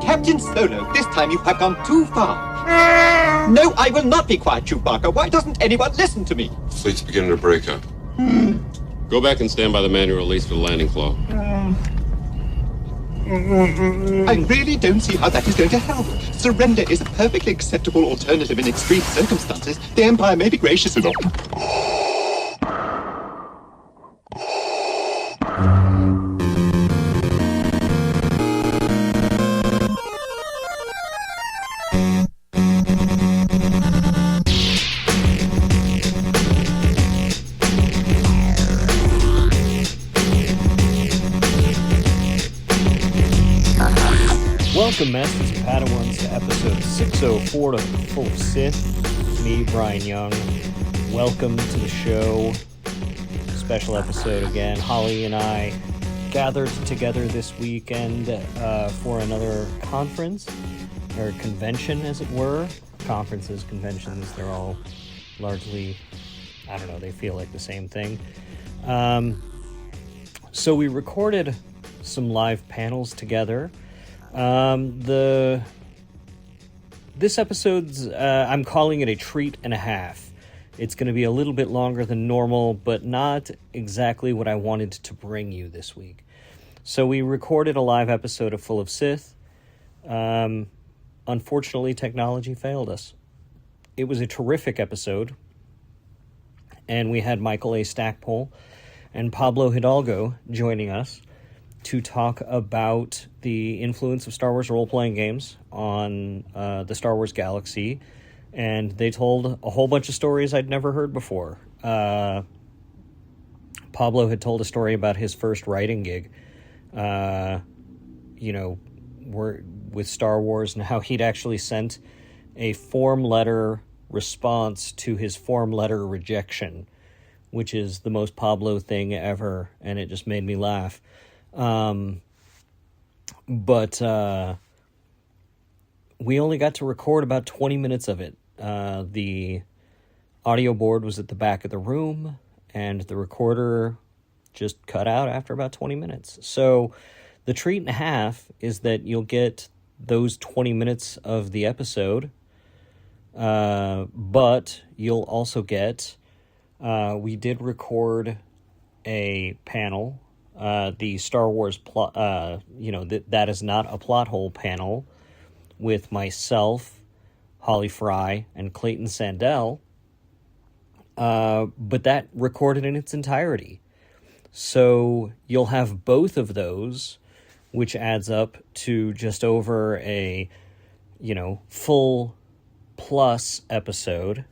Captain Solo, this time you have gone too far. No, I will not be quiet, Chewbacca. Why doesn't anyone listen to me? Fleet's beginning to break up. Go back and stand by the manual release for the landing claw. I really don't see how that is going to help. Surrender is a perfectly acceptable alternative in extreme circumstances. The Empire may be gracious enough. Welcome, Masters and Padawans, to episode 604 of The Full of Sith. Me, Bryan Young. Welcome to the show. Special episode again. Holly and I gathered together this weekend for another conference, or convention, as it were. Conferences, conventions, they're all largely, I don't know, they feel like the same thing. So we recorded some live panels together. This episode's, I'm calling it a treat and a half. It's going to be a little bit longer than normal, but not exactly what I wanted to bring you this week. So we recorded a live episode of Full of Sith. Unfortunately, technology failed us. It was a terrific episode, and we had Michael A. Stackpole and Pablo Hidalgo joining us to talk about the influence of Star Wars role-playing games on the Star Wars galaxy, and they told a whole bunch of stories I'd never heard before. Pablo had told a story about his first writing gig, with Star Wars, and how he'd actually sent a form letter response to his form letter rejection, which is the most Pablo thing ever, and it just made me laugh. But we only got to record about 20 minutes of it. The audio board was at the back of the room, and the recorder just cut out after about 20 minutes. So the treat and a half is that you'll get those 20 minutes of the episode, but you'll also get, we did record a panel, the Star Wars plot, that is not a plot hole panel with myself, Holly Fry, and Clayton Sandell, but that recorded in its entirety. So you'll have both of those, which adds up to just over a, full plus episode.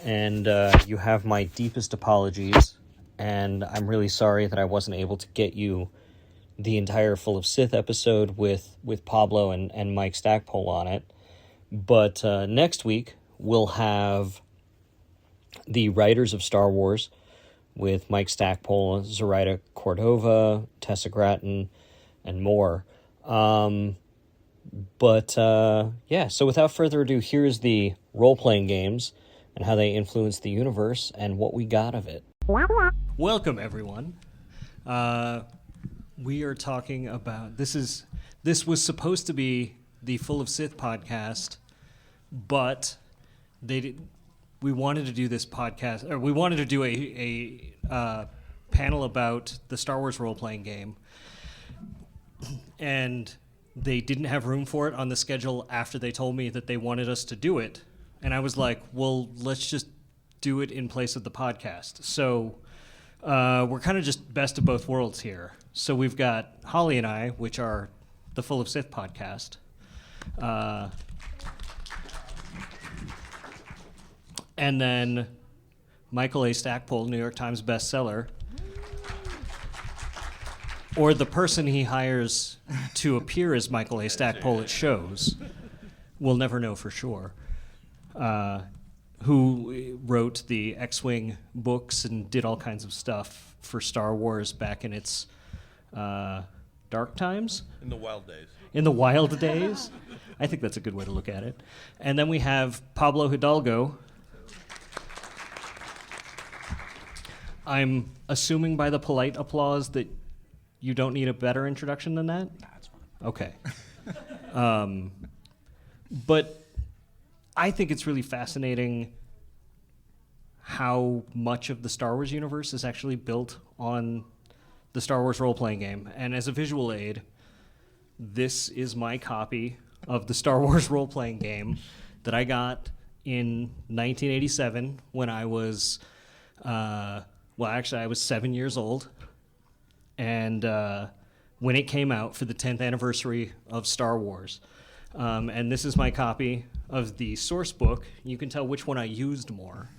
And you have my deepest apologies. And I'm really sorry that I wasn't able to get you the entire Full of Sith episode with Pablo and Mike Stackpole on it. But next week, we'll have the writers of Star Wars with Mike Stackpole, Zoraida Cordova, Tessa Gratton, and more. So without further ado, here's the role-playing games and how they influence the universe and what we got of it. Welcome, everyone. We are talking about... This was supposed to be the Full of Sith podcast, but we wanted to do this podcast... Or we wanted to do a panel about the Star Wars role-playing game, and they didn't have room for it on the schedule after they told me that they wanted us to do it. And I was like, well, let's just do it in place of the podcast. So... we're kind of just best of both worlds here. So we've got Holly and I, which are the Full of Sith podcast. And then Michael A. Stackpole, New York Times bestseller. Or the person he hires to appear as Michael A. Stackpole at shows. We'll never know for sure. Who wrote the X-Wing books and did all kinds of stuff for Star Wars back in its dark times? In the wild days. In the wild days? I think that's a good way to look at it. And then we have Pablo Hidalgo. I'm assuming by the polite applause that you don't need a better introduction than that? That's fine. Okay. But I think it's really fascinating how much of the Star Wars universe is actually built on the Star Wars role-playing game. And as a visual aid, this is my copy of the Star Wars role-playing game that I got in 1987 when I was, I was 7 years old. And when it came out for the 10th anniversary of Star Wars. And this is my copy of the source book. You can tell which one I used more.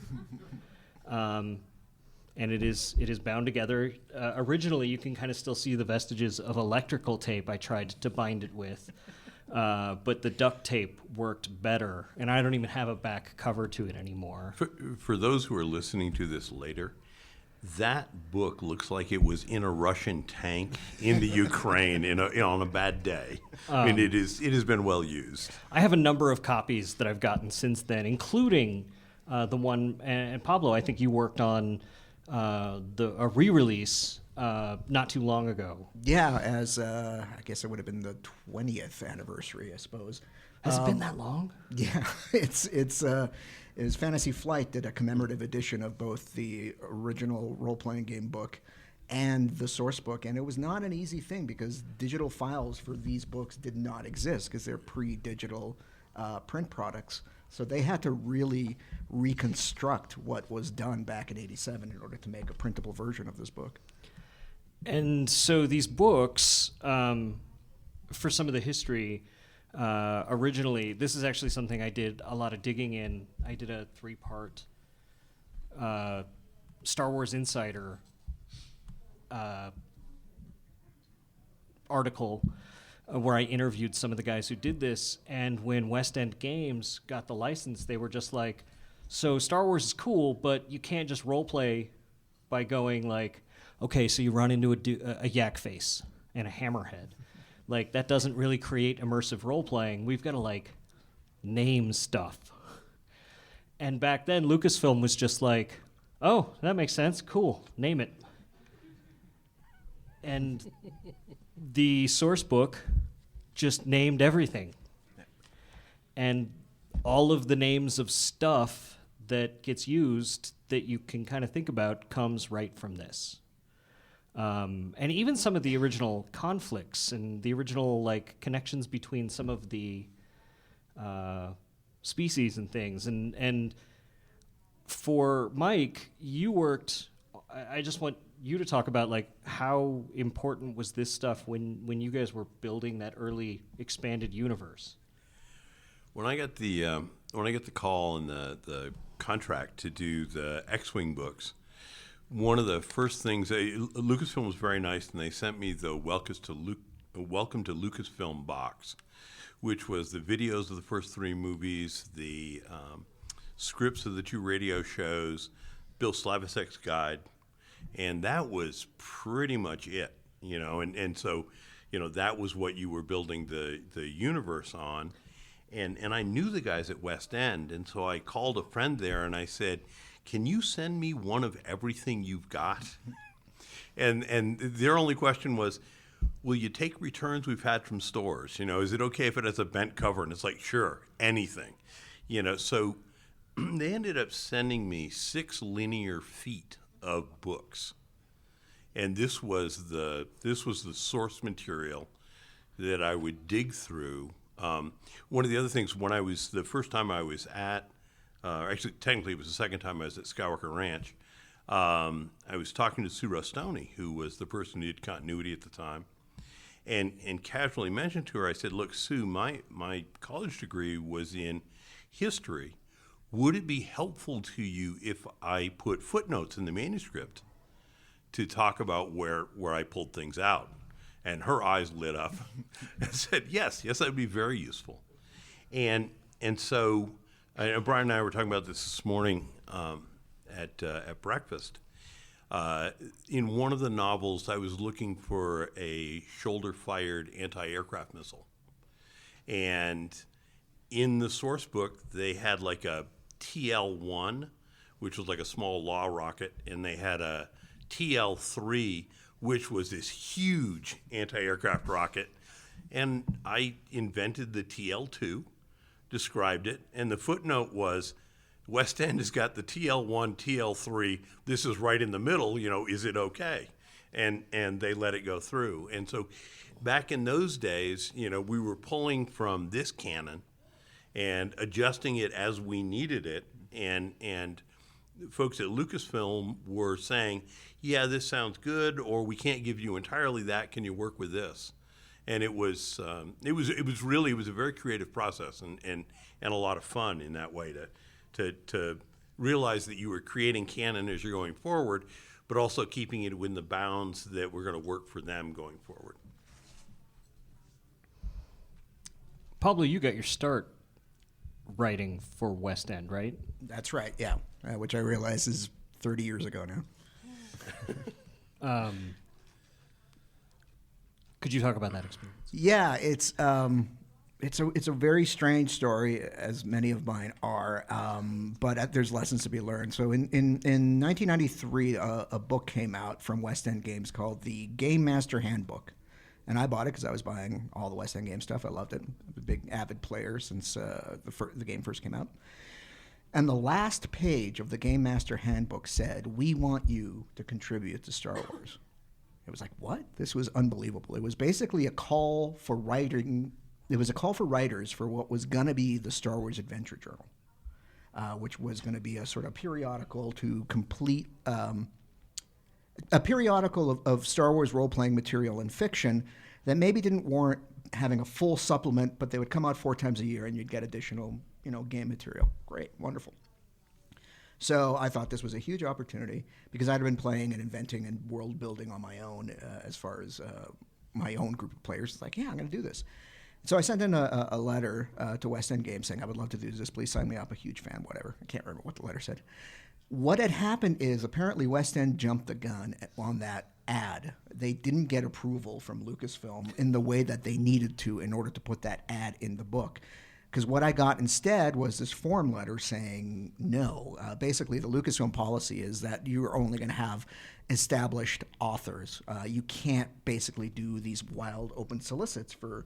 And it is bound together. Originally, you can kind of still see the vestiges of electrical tape I tried to bind it with. But the duct tape worked better, and I don't even have a back cover to it anymore. For those who are listening to this later, that book looks like it was in a Russian tank in the Ukraine on a bad day. I mean, it has been well used. I have a number of copies that I've gotten since then, including the one, and Pablo, I think you worked on a re-release not too long ago. Yeah, as I guess it would have been the 20th anniversary, I suppose. Has it been that long? Yeah, it was Fantasy Flight did a commemorative edition of both the original role-playing game book and the source book, and it was not an easy thing because digital files for these books did not exist because they're pre-digital print products. So they had to really reconstruct what was done back in '87 in order to make a printable version of this book. And so these books, for some of the history, originally, this is actually something I did a lot of digging in. I did a 3-part Star Wars Insider article where I interviewed some of the guys who did this. And when West End Games got the license, they were just like, so Star Wars is cool, but you can't just role play by going like, okay, so you run into a yak face and a hammerhead. Like, that doesn't really create immersive role-playing. We've got to, like, name stuff. And back then, Lucasfilm was just like, oh, that makes sense. Cool. Name it. And the source book just named everything. And all of the names of stuff that gets used that you can kind of think about comes right from this. And even some of the original conflicts and the original like connections between some of the species and things. And for Mike, you worked. I just want you to talk about like how important was this stuff when you guys were building that early expanded universe. When I got the call and the contract to do the X-Wing books, one of the first things, Lucasfilm was very nice, and they sent me the Welcome to Lucasfilm box, which was the videos of the first 3 movies, the scripts of the 2 radio shows, Bill Slavisek's guide, and that was pretty much it, and so, that was what you were building the universe on. And I knew the guys at West End, and so I called a friend there and I said, can you send me one of everything you've got? and their only question was, will you take returns we've had from stores? Is it okay if it has a bent cover? And it's like, sure, anything. So they ended up sending me 6 linear feet of books. And this was the source material that I would dig through. One of the other things, the first time I was at, actually technically it was the second time I was at Skywalker Ranch, I was talking to Sue Rostoni, who was the person who did continuity at the time, and casually mentioned to her, I said, look, Sue, my college degree was in history. Would it be helpful to you if I put footnotes in the manuscript to talk about where I pulled things out? And her eyes lit up and said, yes, that would be very useful. And so Brian and I were talking about this morning at breakfast. In one of the novels, I was looking for a shoulder-fired anti-aircraft missile. And in the source book, they had like a TL-1, which was like a small law rocket, and they had a TL-3, which was this huge anti-aircraft rocket. And I invented the TL2, described it, and the footnote was, West End has got the TL1, TL3. This is right in the middle. Is it okay? And they let it go through. And so, back in those days, we were pulling from this canon and adjusting it as we needed it. And folks at Lucasfilm were saying, "Yeah, this sounds good," or "We can't give you entirely that. Can you work with this?" And it was a very creative process and a lot of fun in that way to realize that you were creating canon as you're going forward, but also keeping it within the bounds that were going to work for them going forward. Pablo, you got your start writing for West End, right? That's right, yeah. Which I realize is 30 years ago now. Could you talk about that experience? Yeah, it's a very strange story, as many of mine are, but there's lessons to be learned. So in 1993, a book came out from West End Games called the Game Master Handbook. And I bought it because I was buying all the West End Game stuff. I loved it. I'm a big avid player since the game first came out. And the last page of the Game Master Handbook said, "We want you to contribute to Star Wars." It was like, what? This was unbelievable. It was basically a call for writing. It was a call for writers for what was going to be the Star Wars Adventure Journal, which was going to be a sort of periodical to complete a periodical of Star Wars role-playing material and fiction that maybe didn't warrant having a full supplement, but they would come out 4 times a year and you'd get additional, game material. Great, wonderful. So I thought this was a huge opportunity because I'd been playing and inventing and world building on my own as far as my own group of players. It's like, yeah, I'm going to do this. So I sent in a letter to West End Games saying, I would love to do this. Please sign me up. A huge fan, whatever. I can't remember what the letter said. What had happened is apparently West End jumped the gun on that ad. They didn't get approval from Lucasfilm in the way that they needed to in order to put that ad in the book. Because what I got instead was this form letter saying no. Basically, the Lucasfilm policy is that you're only going to have established authors. You can't basically do these wild open solicits for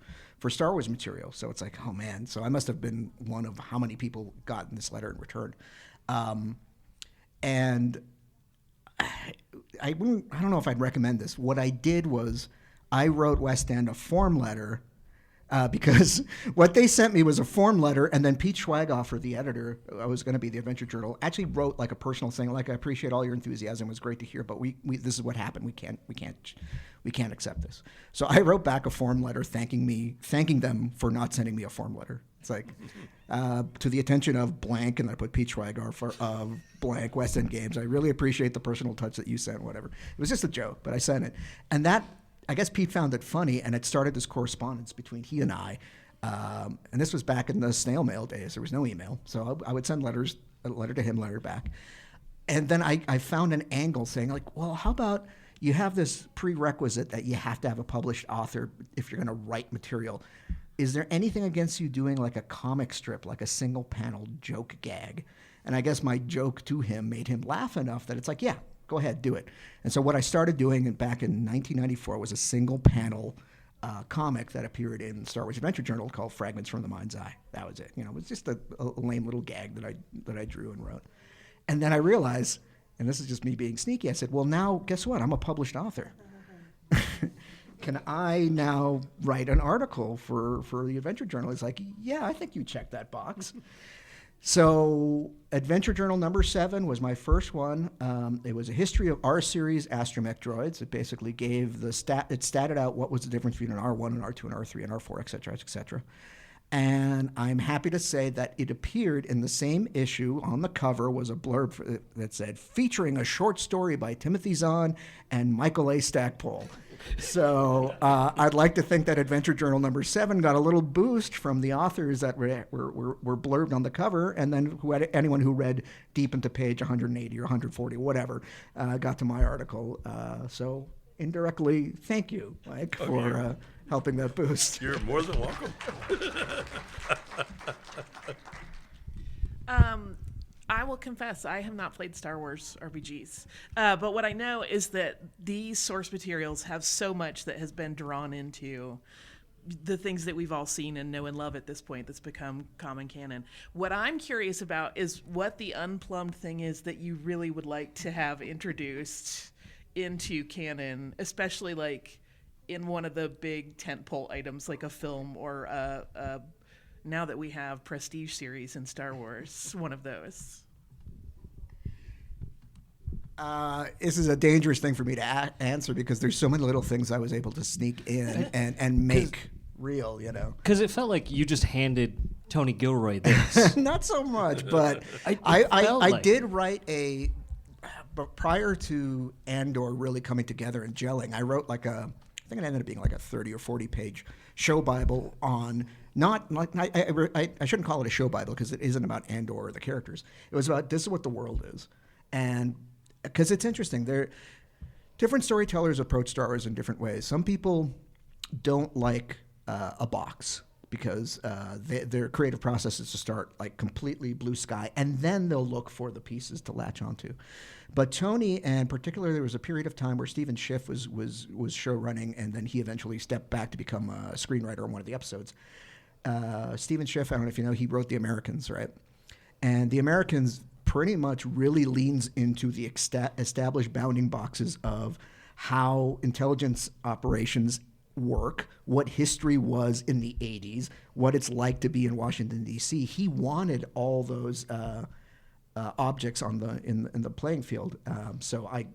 Star Wars material. So it's like, oh man. So I must have been one of how many people got this letter in return. And I don't know if I'd recommend this. What I did was I wrote West End a form letter because what they sent me was a form letter, and then Pete Schweighofer, the editor, I was going to be the Adventure Journal, actually wrote like a personal thing, like, I appreciate all your enthusiasm. It was great to hear, but we this is what happened. We can't accept this. So I wrote back a form letter thanking them for not sending me a form letter. It's like, to the attention of blank, and I put Pete Schweighofer of blank West End Games. I really appreciate the personal touch that you sent, whatever. It was just a joke, but I sent it. And that, I guess Pete found it funny, and it started this correspondence between he and I. And this was back in the snail mail days. There was no email. So I would send letters, a letter to him, letter back. And then I found an angle saying, like, well, how about you have this prerequisite that you have to have a published author if you're going to write material. Is there anything against you doing like a comic strip, like a single panel joke gag? And I guess my joke to him made him laugh enough that it's like, yeah, go ahead, do it. And so what I started doing back in 1994 was a single panel comic that appeared in Star Wars Adventure Journal called Fragments from the Mind's Eye. That was it. It was just a lame little gag that I drew and wrote. And then I realized, and this is just me being sneaky, I said, well, now guess what? I'm a published author. Can I now write an article for the Adventure Journal? It's like, yeah, I think you checked that box. So Adventure Journal number 7 was my first one. It was a history of R series astromech droids. It basically gave it statted out what was the difference between an R1 and R2 and R3 and R4, et cetera, et cetera. And I'm happy to say that it appeared in the same issue. On the cover was a blurb that said, featuring a short story by Timothy Zahn and Michael A. Stackpole. So I'd like to think that Adventure Journal number 7 got a little boost from the authors that were blurbed on the cover, and then anyone who read deep into page 180 or 140, whatever, got to my article. So indirectly, thank you, Mike, for helping that boost. You're more than welcome. I will confess, I have not played Star Wars RPGs. But what I know is that these source materials have so much that has been drawn into the things that we've all seen and know and love at this point that's become common canon. What I'm curious about is what the unplumbed thing is that you really would like to have introduced into canon, especially like in one of the big tentpole items like a film or now that we have prestige series in Star Wars, one of those. This is a dangerous thing for me to answer because there's so many little things I was able to sneak in and make real, you know. Because it felt like you just handed Tony Gilroy this. Not so much, but I did write but prior to Andor really coming together and gelling, I wrote I think it ended up being like a 30 or 40 page show Bible on, not like, I shouldn't call it a show Bible because it isn't about Andor or the characters. It was about this is what the world is. And because it's interesting, different storytellers approach Star Wars in different ways. Some people don't like a box because their creative process is to start like completely blue sky, and then they'll look for the pieces to latch onto. But Tony, and particularly, there was a period of time where Stephen Schiff was show running, and then he eventually stepped back to become a screenwriter on one of the episodes. Stephen Schiff, I don't know if you know, he wrote The Americans, right? And The Americans pretty much really leans into the established bounding boxes of how intelligence operations work, what history was in the 80s, what it's like to be in Washington, D.C. He wanted all those objects in the playing field. So I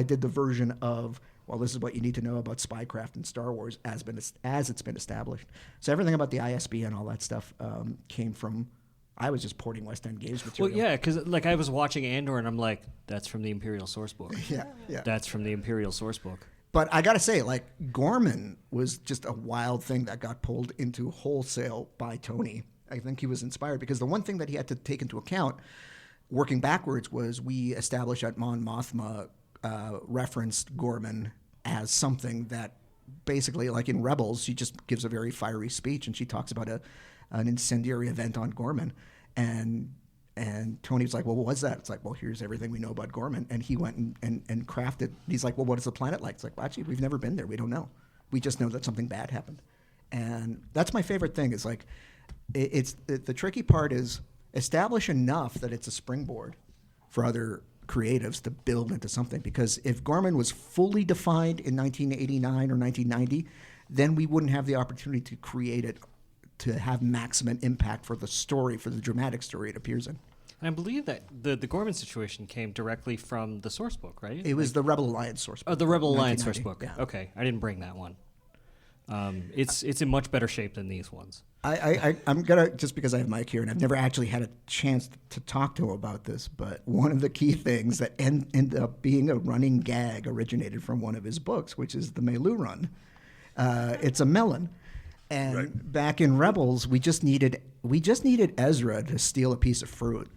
did the version of, well, this is what you need to know about spycraft in Star Wars as it's been established. So everything about the ISB and all that stuff came from, I was just porting West End Games material. Well, yeah, because like I was watching Andor and I'm like, that's from the Imperial source book. Yeah. That's from the Imperial source book. But I got to say, like, Gorman was just a wild thing that got pulled into wholesale by Tony. I think he was inspired because the one thing that he had to take into account, working backwards, was we established that Mon Mothma referenced Gorman as something that basically, like in Rebels, she just gives a very fiery speech and she talks about an incendiary event on Gorman. And Tony was like, well, what was that? It's like, well, here's everything we know about Gorman. And he went and crafted. He's like, well, what is the planet like? It's like, well, actually, we've never been there. We don't know. We just know that something bad happened. And that's my favorite thing is like, the tricky part is establish enough that it's a springboard for other creatives to build into something. Because if Gorman was fully defined in 1989 or 1990, then we wouldn't have the opportunity to create it to have maximum impact for the story, for the dramatic story it appears in. And I believe that the Gorman situation came directly from the source book, right? It was the Rebel Alliance source book. Oh, the Rebel Alliance source book. Yeah. Okay, I didn't bring that one. It's in much better shape than these ones. I'm gonna, just because I have Mike here and I've never actually had a chance to talk to him about this, but one of the key things that ended up being a running gag originated from one of his books, which is the Melu Run. It's a melon. And back in Rebels, we just needed Ezra to steal a piece of fruit.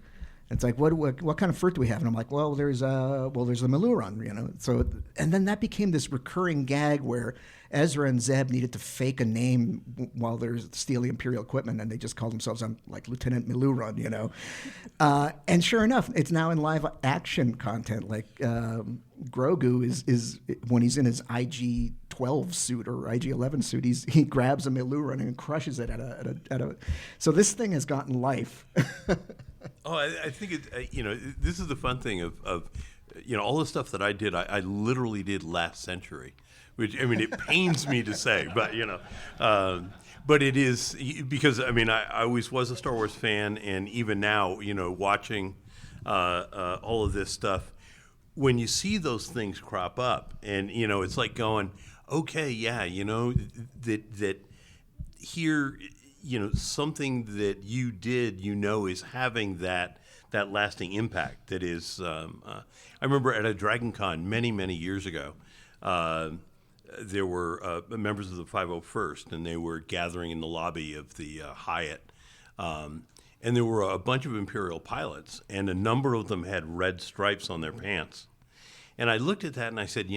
It's like, what kind of fruit do we have? And I'm like, well, there's the Meluron, you know. So, and then that became this recurring gag where Ezra and Zeb needed to fake a name while they're stealing Imperial equipment, and they just called themselves like Lieutenant Meluron, you know. And sure enough, it's now in live action content. Like Grogu is when he's in his IG-12 suit or IG-11 suit, he grabs a Meluron and crushes it at a. So this thing has gotten life. Oh, I think this is the fun thing of all the stuff that I did. I literally did last century, which I mean it pains me to say, but but it is because I always was a Star Wars fan, and even now watching all of this stuff, when you see those things crop up, and it's like going, okay, yeah, that here. Something that you did, is having that lasting impact. That is, I remember at a Dragon Con many years ago, there were members of the 501st, and they were gathering in the lobby of the Hyatt, and there were a bunch of Imperial pilots, and a number of them had red stripes on their pants. And I looked at that and I said,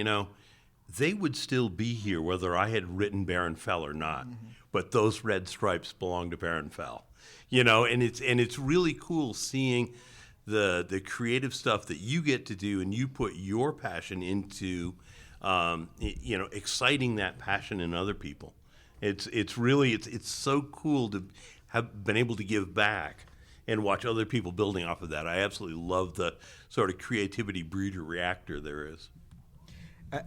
they would still be here whether I had written Baron Fell or not. Mm-hmm. But those red stripes belong to Baron Fell, and it's really cool seeing the creative stuff that you get to do, and you put your passion into, exciting that passion in other people, It's really it's so cool to have been able to give back and watch other people building off of that. I absolutely love the sort of creativity breeder reactor there is.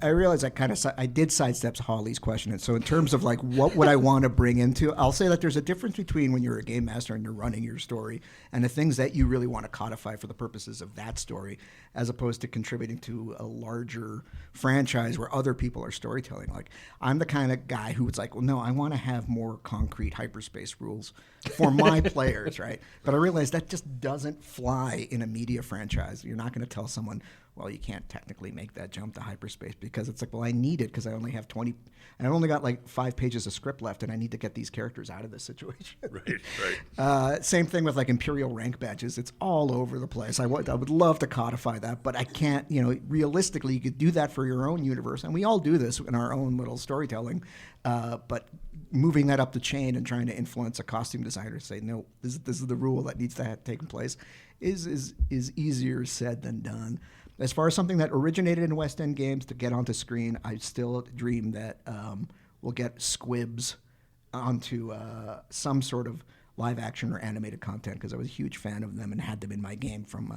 I realize I did sidestep Holly's question. And so in terms of like what would I want to bring into, I'll say that there's a difference between when you're a game master and you're running your story and the things that you really want to codify for the purposes of that story, as opposed to contributing to a larger franchise where other people are storytelling. Like I'm the kind of guy who was like, well, no, I want to have more concrete hyperspace rules for my players, right? But I realized that just doesn't fly in a media franchise. You're not going to tell someone, well, you can't technically make that jump to hyperspace, because it's like, well, I need it because I only have 20, and I've only got like 5 pages of script left, and I need to get these characters out of this situation. Right. Same thing with like Imperial rank badges. It's all over the place. I would love to codify that, but I can't, realistically, you could do that for your own universe, and we all do this in our own little storytelling, but moving that up the chain and trying to influence a costume designer to say, no, this is the rule that needs to have taken place is easier said than done. As far as something that originated in West End games to get onto screen, I still dream that we'll get squibs onto some sort of live action or animated content, because I was a huge fan of them and had them in my game from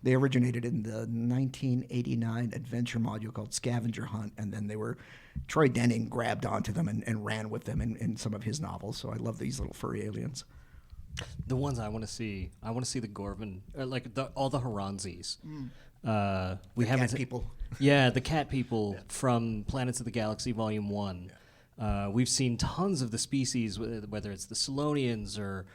they originated in the 1989 adventure module called Scavenger Hunt, and then Troy Denning grabbed onto them and ran with them in some of his novels. So I love these little furry aliens. The ones I want to see the Gorvin, all the Haranzis. We haven't cat people. Yeah, the cat people from Planets of the Galaxy Volume 1. We've seen tons of the species, whether it's the Solonians or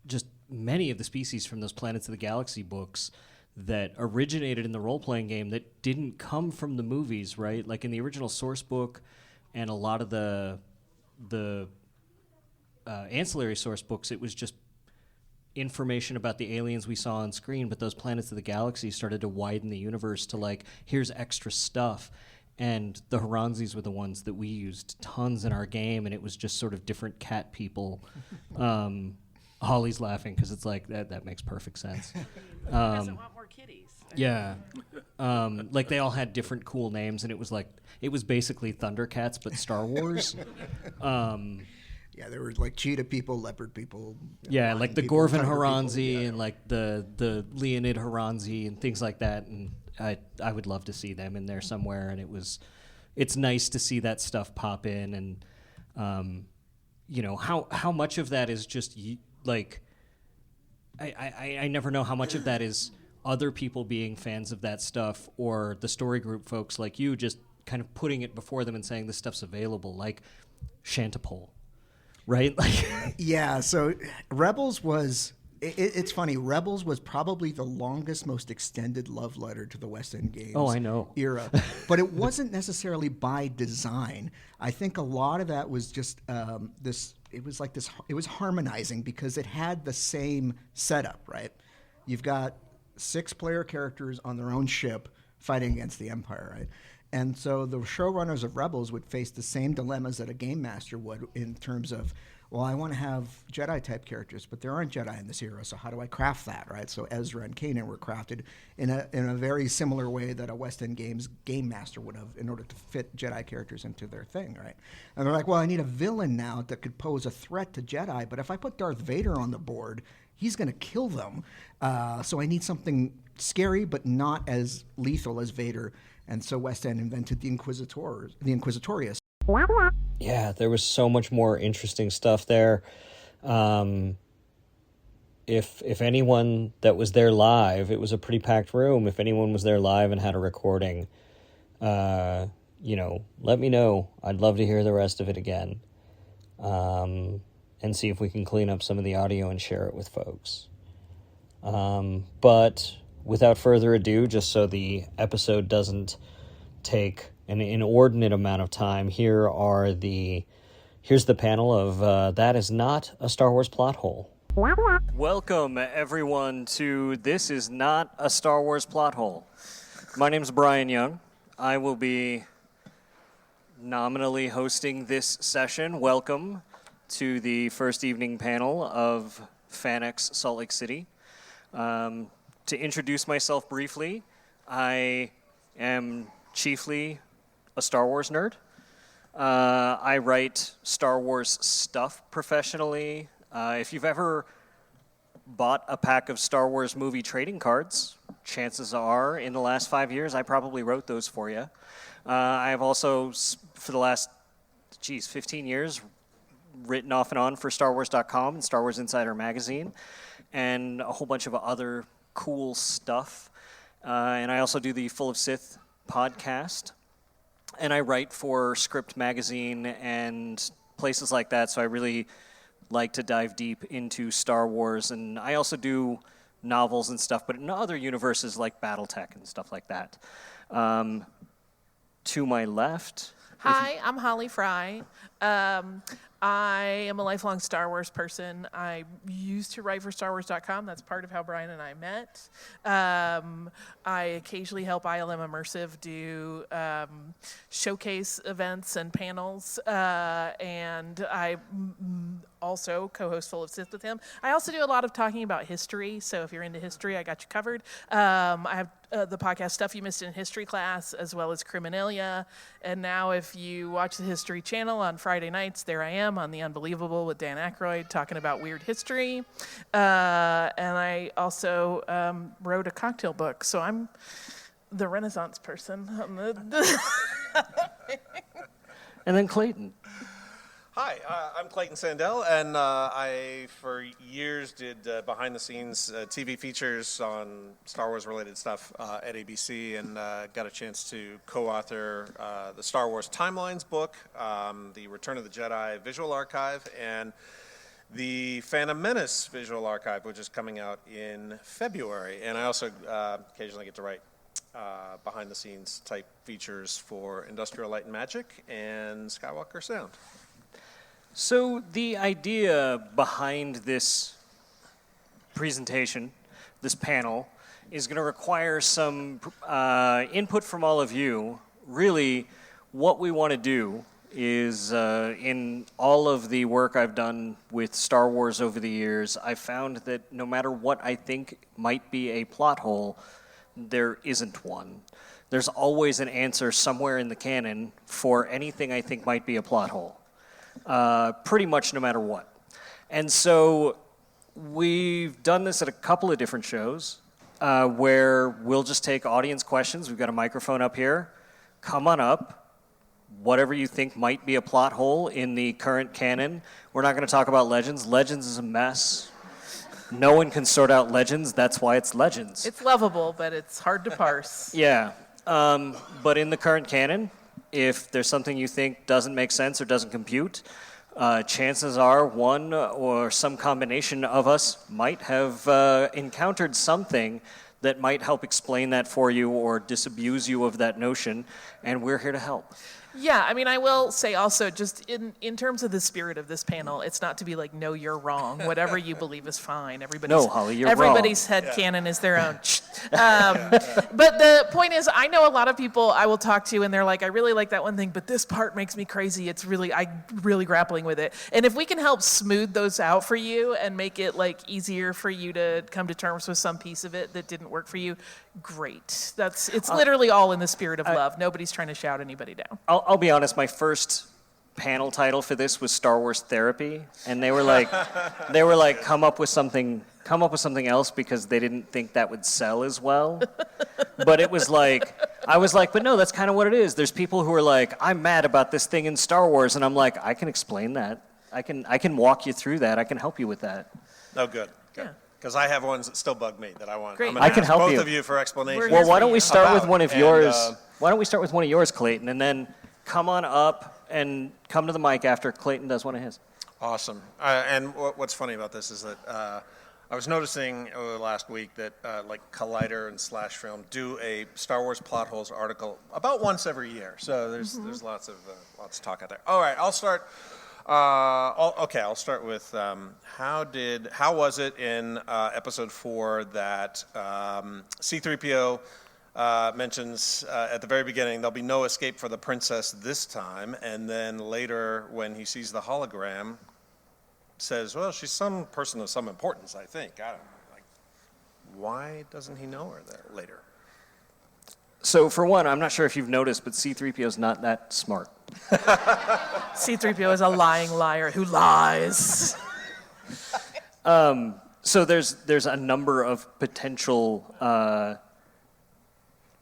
just many of the species from those Planets of the Galaxy books that originated in the role-playing game that didn't come from the movies, right? Like in the original source book and a lot of the ancillary source books, it was just information about the aliens we saw on screen, but those Planets of the Galaxy started to widen the universe to like, here's extra stuff. And the Haranzis were the ones that we used tons in our game, and it was just sort of different cat people. Holly's laughing because it's like, that makes perfect sense. Who doesn't want more kitties? Yeah. Like they all had different cool names, and it was basically Thundercats, but Star Wars. Yeah, there were like cheetah people, leopard people. Yeah, like the people, Gorvin tiger Haranzi people, and like the Leonid Haranzi and things like that. And I would love to see them in there somewhere. And it's nice to see that stuff pop in. And how much of that is just like I never know how much of that is other people being fans of that stuff or the story group folks like you just kind of putting it before them and saying this stuff's available, like Shantipole. Right? Yeah, so Rebels was... It's funny. Rebels was probably the longest, most extended love letter to the West End Games Oh, I know. era. But it wasn't necessarily by design. I think a lot of that was just this... It was like this... It was harmonizing because it had the same setup, right? You've got 6 player characters on their own ship fighting against the Empire, right? And so the showrunners of Rebels would face the same dilemmas that a game master would in terms of, well, I want to have Jedi-type characters, but there aren't Jedi in this era, so how do I craft that, right? So Ezra and Kanan were crafted in a very similar way that a West End Games game master would have in order to fit Jedi characters into their thing, right? And they're like, well, I need a villain now that could pose a threat to Jedi, but if I put Darth Vader on the board, he's going to kill them. So I need something scary but not as lethal as Vader. And so West End invented the Inquisitorius. Yeah, there was so much more interesting stuff there. If anyone that was there live, it was a pretty packed room. If anyone was there live and had a recording, let me know. I'd love to hear the rest of it again. And see if we can clean up some of the audio and share it with folks. But without further ado, just so the episode doesn't take an inordinate amount of time, here's the panel of That Is Not a Star Wars Plot Hole. Welcome, everyone, to This Is Not a Star Wars Plot Hole. My name's Bryan Young. I will be nominally hosting this session. Welcome to the first evening panel of FanX Salt Lake City. To introduce myself briefly, I am chiefly a Star Wars nerd. I write Star Wars stuff professionally. If you've ever bought a pack of Star Wars movie trading cards, chances are in the last 5 years I probably wrote those for you. I've also, for the last, 15 years, written off and on for StarWars.com and Star Wars Insider Magazine, and a whole bunch of other cool stuff. And I also do the Full of Sith podcast, and I write for Script Magazine and places like that, so I really like to dive deep into Star Wars. And I also do novels and stuff, but in other universes like BattleTech and stuff like that. To my left... Hi, I'm Holly Fry. I am a lifelong Star Wars person. I used to write for StarWars.com. That's part of how Bryan and I met. I occasionally help ILM Immersive do showcase events and panels, and I also co-host Full of Sith with him. I also do a lot of talking about history, so if you're into history, I got you covered. I have the podcast Stuff You Missed in History Class, as well as Criminalia. And now if you watch the History Channel on Friday nights, there I am on The Unbelievable with Dan Aykroyd talking about weird history. And I also wrote a cocktail book, so I'm the Renaissance person. And then Clayton. Hi, I'm Clayton Sandell, and I, for years, did behind-the-scenes TV features on Star Wars-related stuff at ABC, and got a chance to co-author the Star Wars Timelines book, the Return of the Jedi Visual Archive, and the Phantom Menace Visual Archive, which is coming out in February. And I also occasionally get to write behind-the-scenes type features for Industrial Light and Magic and Skywalker Sound. So the idea behind this presentation, this panel, is going to require some input from all of you. Really, what we want to do is, in all of the work I've done with Star Wars over the years, I've found that no matter what I think might be a plot hole, there isn't one. There's always an answer somewhere in the canon for anything I think might be a plot hole. Pretty much no matter what. And so we've done this at a couple of different shows where we'll just take audience questions. We've got a microphone up here. Come on up. Whatever you think might be a plot hole in the current canon. We're not going to talk about Legends. Legends is a mess. No one can sort out Legends. That's why it's Legends. It's lovable, but it's hard to parse. Yeah. But in the current canon, if there's something you think doesn't make sense or doesn't compute, chances are one or some combination of us might have encountered something that might help explain that for you or disabuse you of that notion, and we're here to help. Yeah, I mean, I will say also, just in terms of the spirit of this panel, it's not to be like, no, you're wrong. Whatever you believe is fine. No, Holly, you're everybody's wrong. head canon is their own. But the point is, I know a lot of people I will talk to, and they're like, I really like that one thing, but this part makes me crazy. I'm really grappling with it. And if we can help smooth those out for you and make it like easier for you to come to terms with some piece of it that didn't work for you, great. It's literally all in the spirit of love. Nobody's trying to shout anybody down. I'll be honest, my first panel title for this was Star Wars Therapy, and they were like, come up with something else because they didn't think that would sell as well. But it was like, I was like, but no, that's kind of what it is. There's people who are like, I'm mad about this thing in Star Wars, and I'm like, I can explain that. I can walk you through that. I can help you with that. Oh, good. Yeah. Because I have ones that still bug me that I want. Great. I'm gonna I can ask help both you. of you for explanations. Well, why don't we start with one of And, yours? Why don't we start with one of yours, Clayton, and then come on up and come to the mic after Clayton does one of his. Awesome. And what's funny about this is that I was noticing last week that like Collider and Slash Film do a Star Wars plot holes article about once every year. So there's lots of talk out there. All right, I'll start. I'll start with how was it in episode 4 that C-3PO mentions at the very beginning there'll be no escape for the princess this time, and then later when he sees the hologram says, well, she's some person of some importance, I think. I don't know. Like, why doesn't he know her there later? So for one, I'm not sure if you've noticed, but C-3PO is not that smart. C-3PO is a lying liar who lies. So there's a number of potential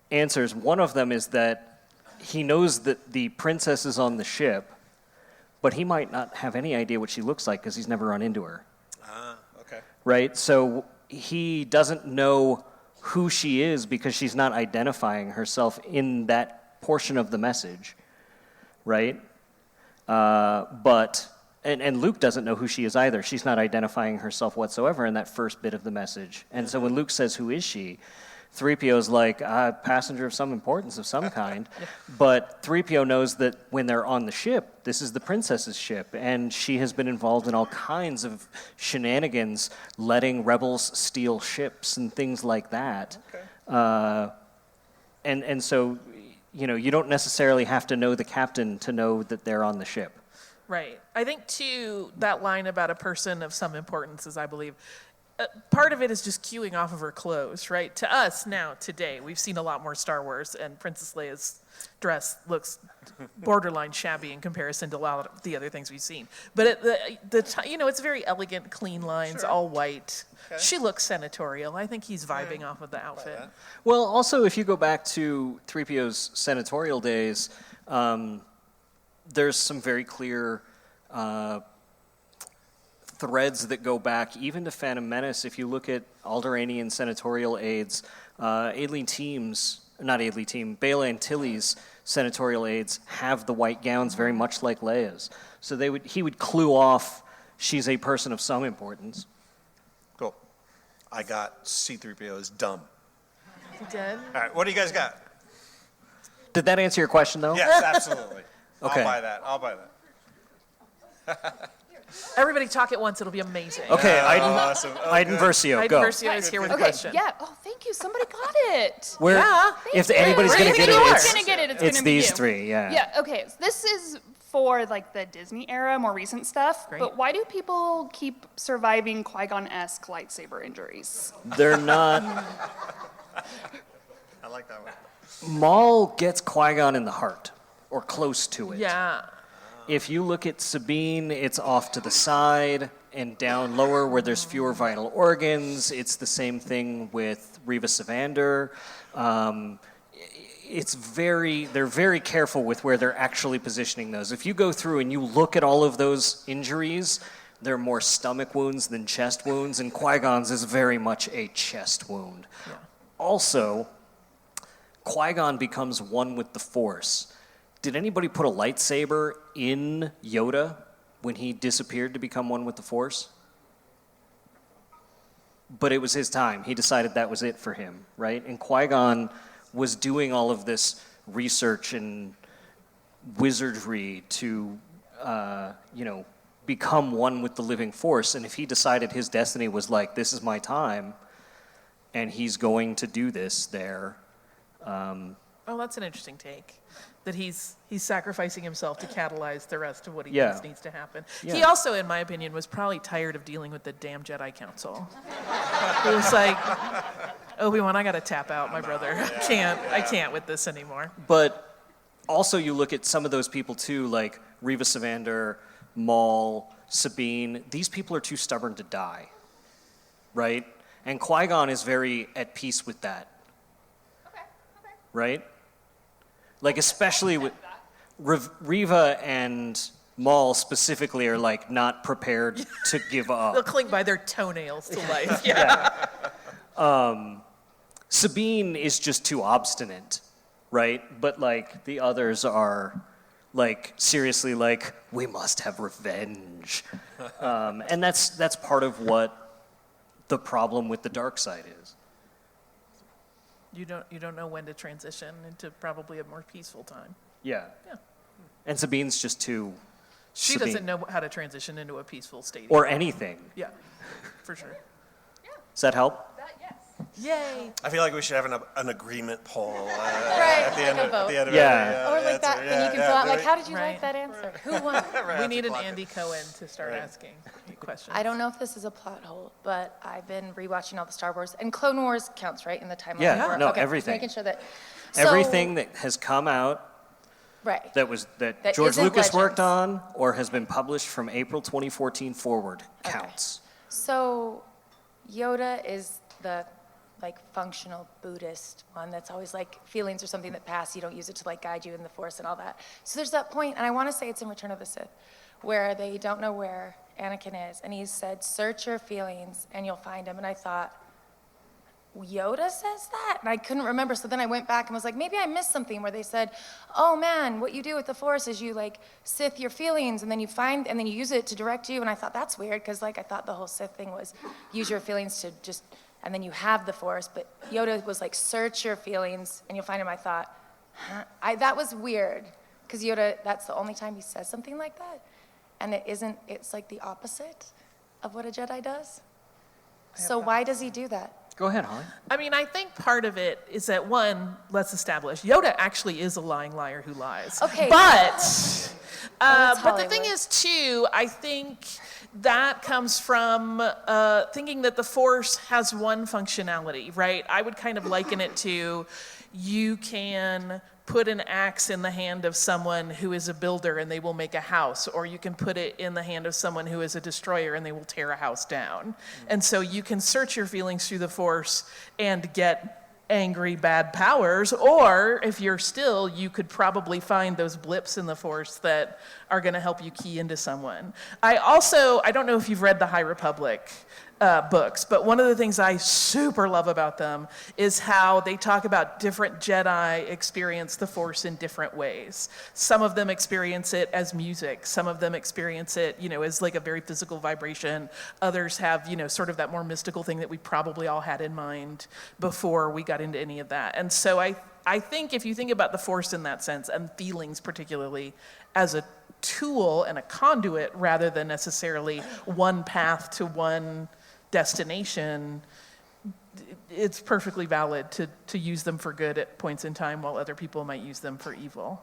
answers. One of them is that he knows that the princess is on the ship, but he might not have any idea what she looks like because he's never run into her. Okay. Right? So he doesn't know who she is because she's not identifying herself in that portion of the message, right? And Luke doesn't know who she is either. She's not identifying herself whatsoever in that first bit of the message. And so when Luke says, who is she? 3PO's like, a passenger of some importance of some kind. But 3PO knows that when they're on the ship, this is the princess's ship, and she has been involved in all kinds of shenanigans, letting rebels steal ships and things like that. Okay. And so, you know, you don't necessarily have to know the captain to know that they're on the ship. Right. I think, too, that line about a person of some importance is, I believe, part of it is just cueing off of her clothes, right? To us now, today, we've seen a lot more Star Wars, and Princess Leia's dress looks borderline shabby in comparison to a lot of the other things we've seen. But you know, it's very elegant, clean lines, all white. Okay. She looks senatorial. I think he's vibing off of the outfit. Well, also, if you go back to 3PO's senatorial days, there's some very clear threads that go back even to Phantom Menace. If you look at Alderaanian senatorial aides, Bela and Tilly's senatorial aides have the white gowns very much like Leia's. So he would clue off she's a person of some importance. Cool. I got C-3PO is dumb. You did? All right, what do you guys got? Did that answer your question, though? Yes, absolutely. Okay. I'll buy that. Everybody talk at once. It'll be amazing. Okay, awesome. Iden Versio, go. Versio is here with a Okay, question. yeah. Oh, thank you. Somebody got it. If anybody's going to get it, Who's gonna get it? It's it's gonna be these you. three, yeah. Yeah. Okay. So this is for like the Disney era, more recent stuff. Great. But why do people keep surviving Qui-Gon-esque lightsaber injuries? They're not... I like that one. Maul gets Qui-Gon in the heart, or close to it. Yeah. If you look at Sabine, it's off to the side and down lower where there's fewer vital organs. It's the same thing with Reva Savander. They're very careful with where they're actually positioning those. If you go through and you look at all of those injuries, they're more stomach wounds than chest wounds, and Qui-Gon's is very much a chest wound. Yeah. Also, Qui-Gon becomes one with the Force. Did anybody put a lightsaber in Yoda when he disappeared to become one with the Force? But it was his time. He decided that was it for him, right? And Qui-Gon was doing all of this research and wizardry to, become one with the living Force. And if he decided his destiny was like, this is my time, and he's going to do this there. Oh, that's an interesting take. That he's sacrificing himself to catalyze the rest of what he thinks needs to happen. Yeah. He also, in my opinion, was probably tired of dealing with the damn Jedi Council. He was like, Obi-Wan, I gotta tap out, my brother. I can't with this anymore. But also you look at some of those people too, like Reva Savander, Maul, Sabine. These people are too stubborn to die, right? And Qui-Gon is very at peace with that. Okay. Right? Like, especially with Reva and Maul specifically are, like, not prepared to give up. They'll cling by their toenails to life. Yeah. Sabine is just too obstinate, right? But, like, the others are, like, seriously, like, we must have revenge. And that's part of what the problem with the dark side is. You don't know when to transition into probably a more peaceful time. Yeah. Yeah. And Sabine's just too She Sabine. doesn't know how to transition into a peaceful state. Or anything. Yeah, for sure. Does that help? Yes. Yay. I feel like we should have an agreement poll Right, at the end like a of vote. the end of Yeah. Or like that, then you can fill out like, how did you Right. like that answer? Who won? We need an Andy Cohen to start asking questions. I don't know if this is a plot hole, but I've been rewatching all the Star Wars, and Clone Wars counts, right, in the timeline? Yeah, Or- no, okay, everything. Making sure that. So- Everything that has come out Right. that That George isn't Lucas worked Legends. on or has been published from April 2014 forward Okay. counts. So Yoda is the like functional Buddhist one that's always like feelings are something that pass, you don't use it to like guide you in the Force and all that. So there's that point, and I want to say it's in Return of the Sith, where they don't know where Anakin is, and he said, search your feelings and you'll find him. And I thought, Yoda says that? And I couldn't remember, so then I went back and was like, maybe I missed something where they said, oh man, what you do with the Force is you like Sith your feelings and then you find, and then you use it to direct you. And I thought that's weird, because like I thought the whole Sith thing was use your feelings to just, and then you have the Force, but Yoda was like, search your feelings and you'll find him. I thought, huh? That was weird, because Yoda, that's the only time he says something like that. And it isn't, it's like the opposite of what a Jedi does. So why does he do that? Go ahead, Holly. I mean, I think part of it is that, one, let's establish, Yoda actually is a lying liar who lies. Okay. But, that's but the thing Hollywood. is, too, I think that comes from thinking that the Force has one functionality, right? I would kind of liken it to, you can put an axe in the hand of someone who is a builder and they will make a house, or you can put it in the hand of someone who is a destroyer and they will tear a house down. And so you can search your feelings through the Force and get angry, bad powers, or if you're still, you could probably find those blips in the Force that are going to help you key into someone. I don't know if you've read the High Republic books, but one of the things I super love about them is how they talk about different Jedi experience the Force in different ways. Some of them experience it as music. Some of them experience it, as like a very physical vibration. Others have, sort of that more mystical thing that we probably all had in mind before we got into any of that. And so I think if you think about the Force in that sense, and feelings particularly, as a tool and a conduit rather than necessarily one path to one destination, it's perfectly valid to use them for good at points in time while other people might use them for evil.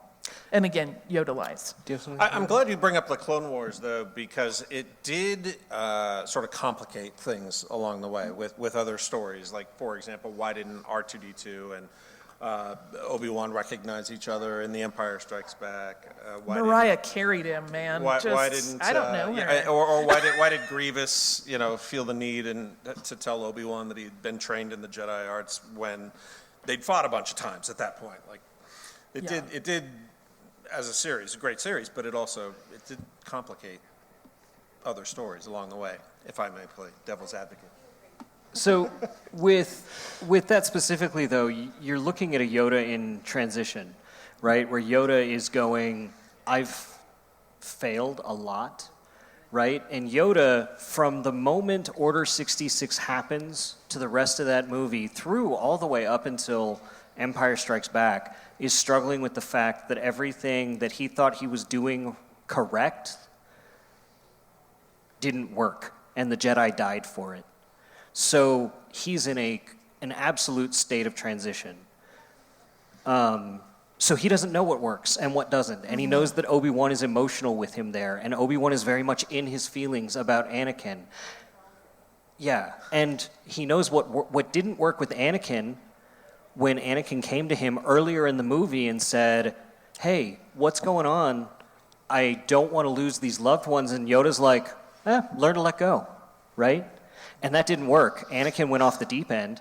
And again, Yoda lies. I'm glad you bring up the Clone Wars, though, because it did sort of complicate things along the way with other stories. Like, for example, why didn't R2-D2 and Obi-Wan recognize each other in The Empire Strikes Back? Mariah carried him, man. Why didn't I don't know her. or why did Grievous, feel the need to tell Obi-Wan that he'd been trained in the Jedi arts when they'd fought a bunch of times at that point? Like, it did as a series, a great series, but it did complicate other stories along the way, if I may play devil's advocate. So with that specifically, though, you're looking at a Yoda in transition, right? Where Yoda is going, I've failed a lot, right? And Yoda, from the moment Order 66 happens to the rest of that movie, through all the way up until Empire Strikes Back, is struggling with the fact that everything that he thought he was doing correct didn't work, and the Jedi died for it. So he's in an absolute state of transition. So he doesn't know what works and what doesn't. And he knows that Obi-Wan is emotional with him there. And Obi-Wan is very much in his feelings about Anakin. Yeah, and he knows what didn't work with Anakin when Anakin came to him earlier in the movie and said, hey, what's going on? I don't want to lose these loved ones. And Yoda's like, learn to let go, right? And that didn't work. Anakin went off the deep end.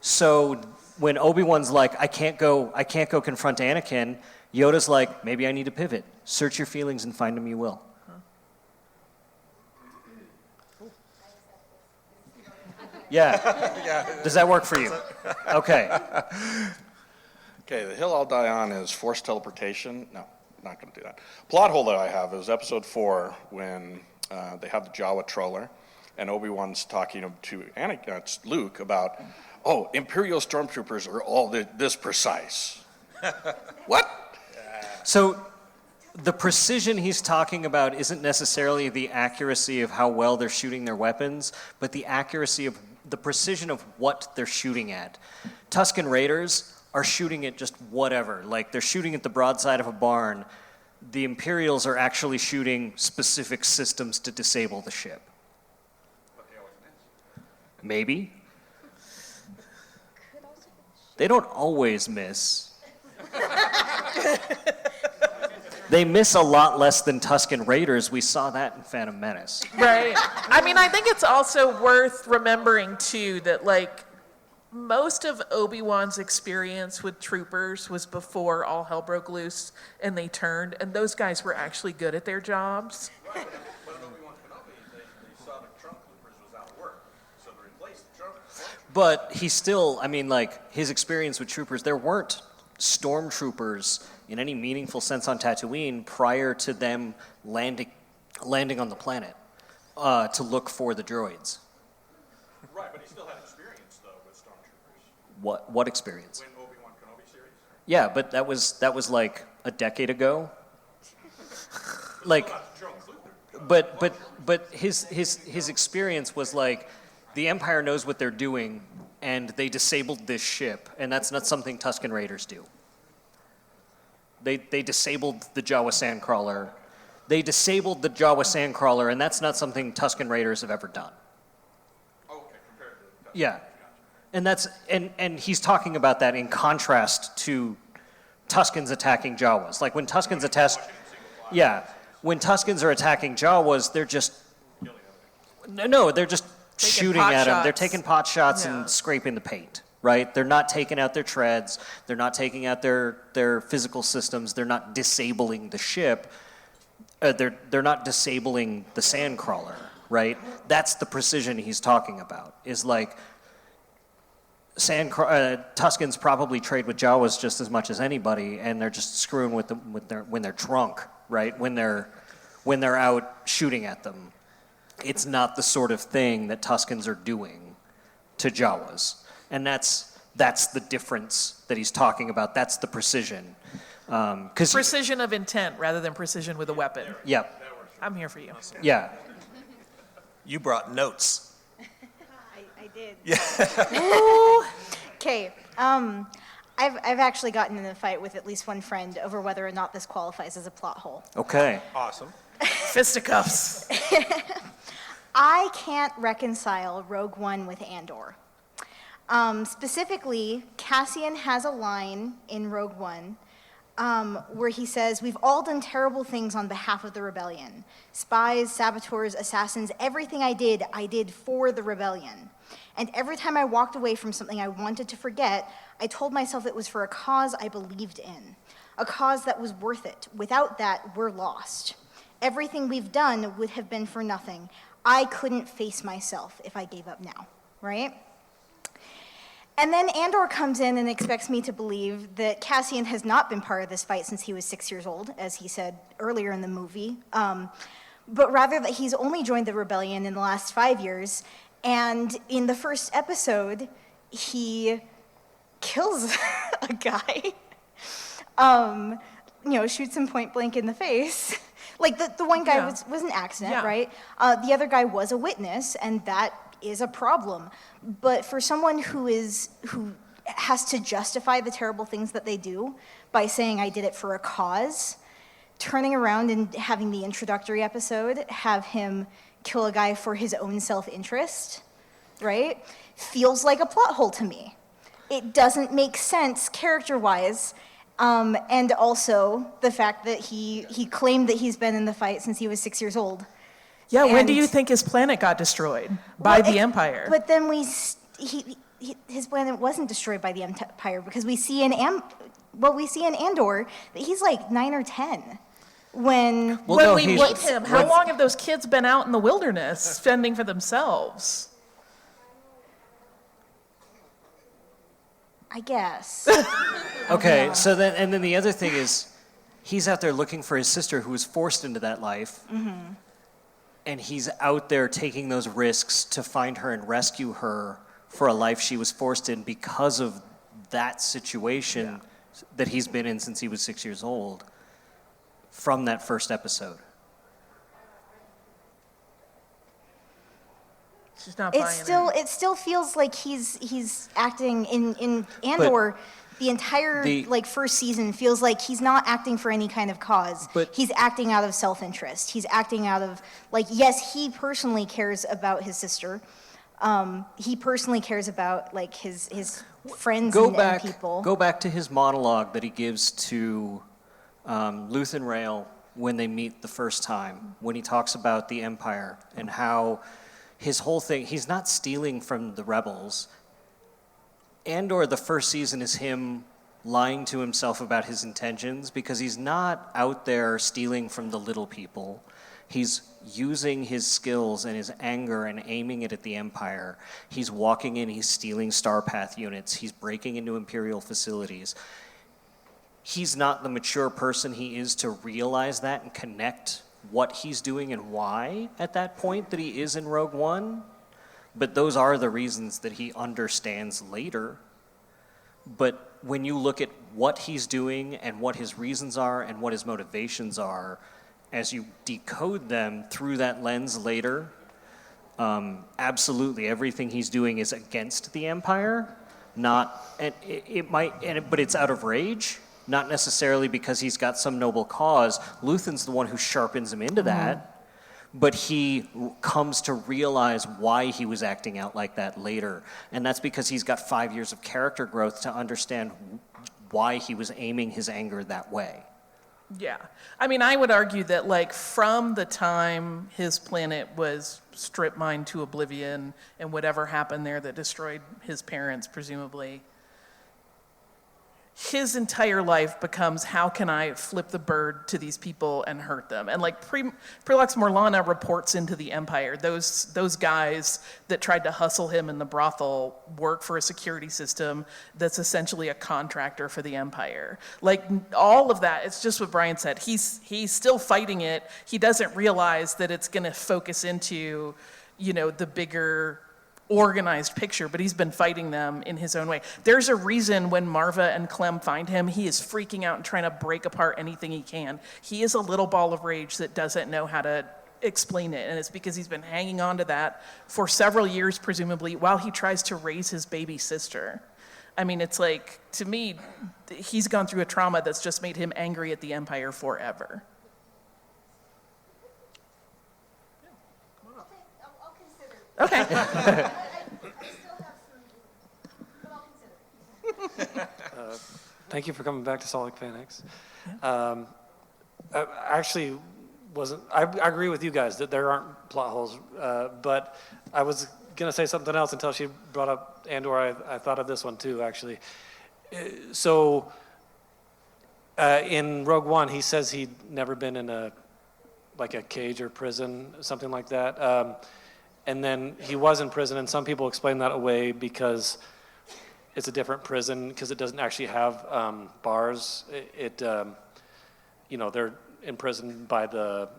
So when Obi-Wan's like, I can't go confront Anakin, Yoda's like, maybe I need to pivot. Search your feelings and find them you will. Yeah. Does that work for you? Okay. Okay, the hill I'll die on is forced teleportation. No, not going to do that. Plot hole that I have is episode 4 when they have the Jawa trawler. And Obi-Wan's talking to Luke about, Imperial stormtroopers are all this precise. What? So the precision he's talking about isn't necessarily the accuracy of how well they're shooting their weapons, but the accuracy of the precision of what they're shooting at. Tusken Raiders are shooting at just whatever. Like, they're shooting at the broadside of a barn. The Imperials are actually shooting specific systems to disable the ship. Maybe. They don't always miss. They miss a lot less than Tusken Raiders. We saw that in Phantom Menace. Right. I mean, I think it's also worth remembering, too, that, like, most of Obi-Wan's experience with troopers was before all hell broke loose and they turned, and those guys were actually good at their jobs. Right, but in Obi-Wan Kenobi, they saw the trunk loopers was out of work, so they replaced the trunk. But he still, I mean, like, his experience with troopers, there weren't stormtroopers in any meaningful sense on Tatooine prior to them landing on the planet to look for the droids. Right, but he still had experience, though, with stormtroopers. What experience? When Obi-Wan Kenobi series? Yeah, but that was like a decade ago. Like, but his experience was like, the Empire knows what they're doing, and they disabled this ship, and that's not something Tusken Raiders do. They disabled the Jawa Sandcrawler. They disabled the Jawa Sandcrawler, and that's not something Tusken Raiders have ever done. Oh, okay, compared to... Yeah. And that's and he's talking about that in contrast to Tuskens attacking Jawas. Like when Tuskens when Tuskens are attacking Jawas, they're just they're just shooting at them. They're taking pot shots and scraping the paint, right? They're not taking out their treads. They're not taking out their physical systems. They're not disabling the ship. They're not disabling the Sandcrawler, right? That's the precision he's talking about. Is like Tuskens probably trade with Jawas just as much as anybody, and they're just screwing with them when they're drunk, right? When they're out shooting at them. It's not the sort of thing that Tuskens are doing to Jawas, and that's the difference that he's talking about. That's the precision. Precision of intent rather than precision with a weapon. Yep. I'm here for you. Yeah. You brought notes. I did. Yeah. Okay. I've actually gotten in a fight with at least one friend over whether or not this qualifies as a plot hole. Okay. Awesome. Fisticuffs. I can't reconcile Rogue One with Andor. Specifically, Cassian has a line in Rogue One where he says, "We've all done terrible things on behalf of the rebellion. Spies, saboteurs, assassins, everything I did for the rebellion. And every time I walked away from something I wanted to forget, I told myself it was for a cause I believed in, a cause that was worth it. Without that, we're lost. Everything we've done would have been for nothing. I couldn't face myself if I gave up now," right? And then Andor comes in and expects me to believe that Cassian has not been part of this fight since he was 6 years old, as he said earlier in the movie, but rather that he's only joined the rebellion in the last 5 years, and in the first episode, he kills a guy, shoots him point blank in the face. Like the one guy was an accident, right? The other guy was a witness, and that is a problem. But for someone who has to justify the terrible things that they do by saying I did it for a cause, turning around and having the introductory episode have him kill a guy for his own self-interest, right? Feels like a plot hole to me. It doesn't make sense character-wise. And also the fact that he claimed that he's been in the fight since he was 6 years old. Yeah, when do you think his planet got destroyed by the Empire? But then his planet wasn't destroyed by the Empire because we see in Andor that he's like 9 or 10 when we meet him. How long have those kids been out in the wilderness fending for themselves? I guess. Okay, so then the other thing is, he's out there looking for his sister who was forced into that life, and he's out there taking those risks to find her and rescue her for a life she was forced in because of that situation that he's been in since he was 6 years old from that first episode. She's not It buying it still feels like he's acting in Andor. The entire first season feels like he's not acting for any kind of cause. But he's acting out of self-interest. He's acting out of yes, he personally cares about his sister. He personally cares about his friends and people. Go back to his monologue that he gives to Luthen Rael when they meet the first time, when he talks about the Empire and how his whole thing, he's not stealing from the rebels. Andor, the first season, is him lying to himself about his intentions because he's not out there stealing from the little people. He's using his skills and his anger and aiming it at the Empire. He's walking in, he's stealing Starpath units, he's breaking into Imperial facilities. He's not the mature person he is to realize that and connect what he's doing and why at that point that he is in Rogue One. But those are the reasons that he understands later. But when you look at what he's doing and what his reasons are and what his motivations are, as you decode them through that lens later, absolutely everything he's doing is against the Empire. But it's out of rage, not necessarily because he's got some noble cause. Luthen's the one who sharpens him into that. But he comes to realize why he was acting out like that later. And that's because he's got 5 years of character growth to understand why he was aiming his anger that way. Yeah. I mean, I would argue that, from the time his planet was strip mined to oblivion and whatever happened there that destroyed his parents, presumably, his entire life becomes, how can I flip the bird to these people and hurt them? And Prelux Morlana reports into the Empire. Those guys that tried to hustle him in the brothel work for a security system that's essentially a contractor for the Empire. All of that, it's just what Bryan said. He's still fighting it. He doesn't realize that it's going to focus into, the bigger organized picture, but he's been fighting them in his own way. There's a reason when Marva and Clem find him, he is freaking out and trying to break apart anything he can. He is a little ball of rage that doesn't know how to explain it, and it's because he's been hanging on to that for several years, presumably, while he tries to raise his baby sister. I mean, it's to me, he's gone through a trauma that's just made him angry at the Empire forever. Okay. I still have some, but I'll consider. Thank you for coming back to Salt Lake Phoenix. I actually wasn't. I agree with you guys that there aren't plot holes, but I was gonna say something else until she brought up Andor. I thought of this one too, actually. So in Rogue One, he says he'd never been in a cage or prison, something like that. And then he was in prison, and some people explain that away because it's a different prison because it doesn't actually have bars. They're imprisoned by the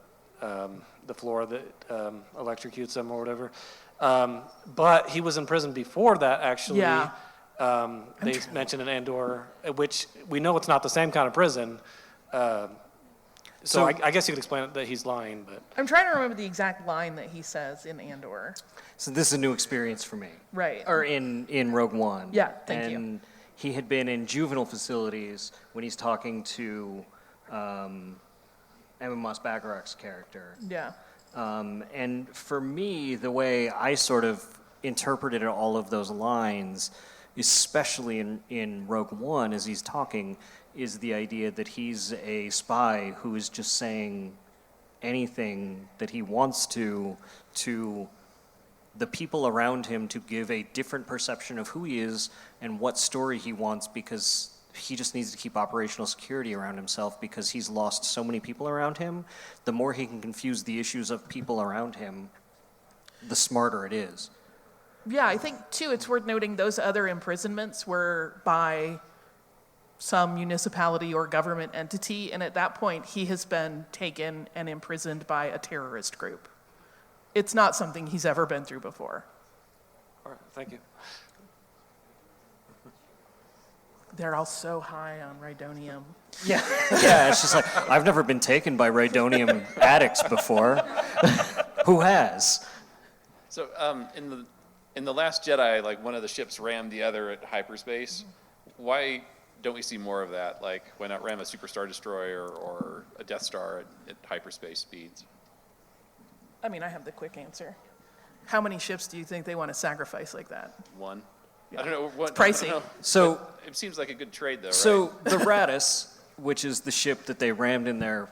floor that electrocutes them or whatever. But he was in prison before that, actually. Yeah. They mentioned in Andor, which we know it's not the same kind of prison. So I guess you could explain it that he's lying, but I'm trying to remember the exact line that he says in Andor. So this is a new experience for me. Right. Or in Rogue One. Yeah, thank you. And he had been in juvenile facilities when he's talking to Emma Moss Bacharach's character. Yeah. And for me, the way I sort of interpreted all of those lines, especially in Rogue One as he's talking, is the idea that he's a spy who is just saying anything that he wants to the people around him to give a different perception of who he is and what story he wants, because he just needs to keep operational security around himself because he's lost so many people around him. The more he can confuse the issues of people around him, the smarter it is. Yeah, I think, too, it's worth noting those other imprisonments were by some municipality or government entity, and at that point, he has been taken and imprisoned by a terrorist group. It's not something he's ever been through before. all right, thank you. They're all so high on Rhydonium. Yeah, it's just I've never been taken by Rhydonium addicts before. Who has? So in the Last Jedi, like one of the ships rammed the other at hyperspace. Why don't we see more of that? Like why not ram a Super Star Destroyer or a Death Star at hyperspace speeds? I mean, I have the quick answer. How many ships do you think they want to sacrifice like that? One. Yeah. I don't know. What, It's pricey. I don't know. So- But it seems like a good trade, though, So right? the Radis, which is the ship that they rammed in there,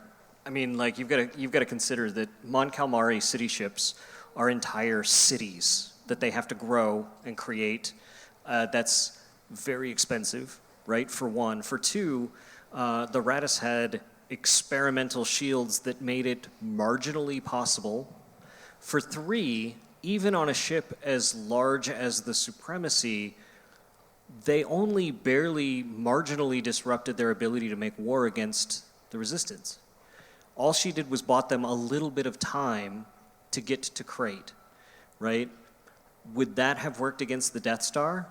I mean, like you've got to consider that Mon Calamari city ships are entire cities that they have to grow and create. That's very expensive, right? For one. For two, the Radis had experimental shields that made it marginally possible. For three, even on a ship as large as the Supremacy, they only barely marginally disrupted their ability to make war against the Resistance. All she did was bought them a little bit of time to get to Crate, right? Would that have worked against the Death Star?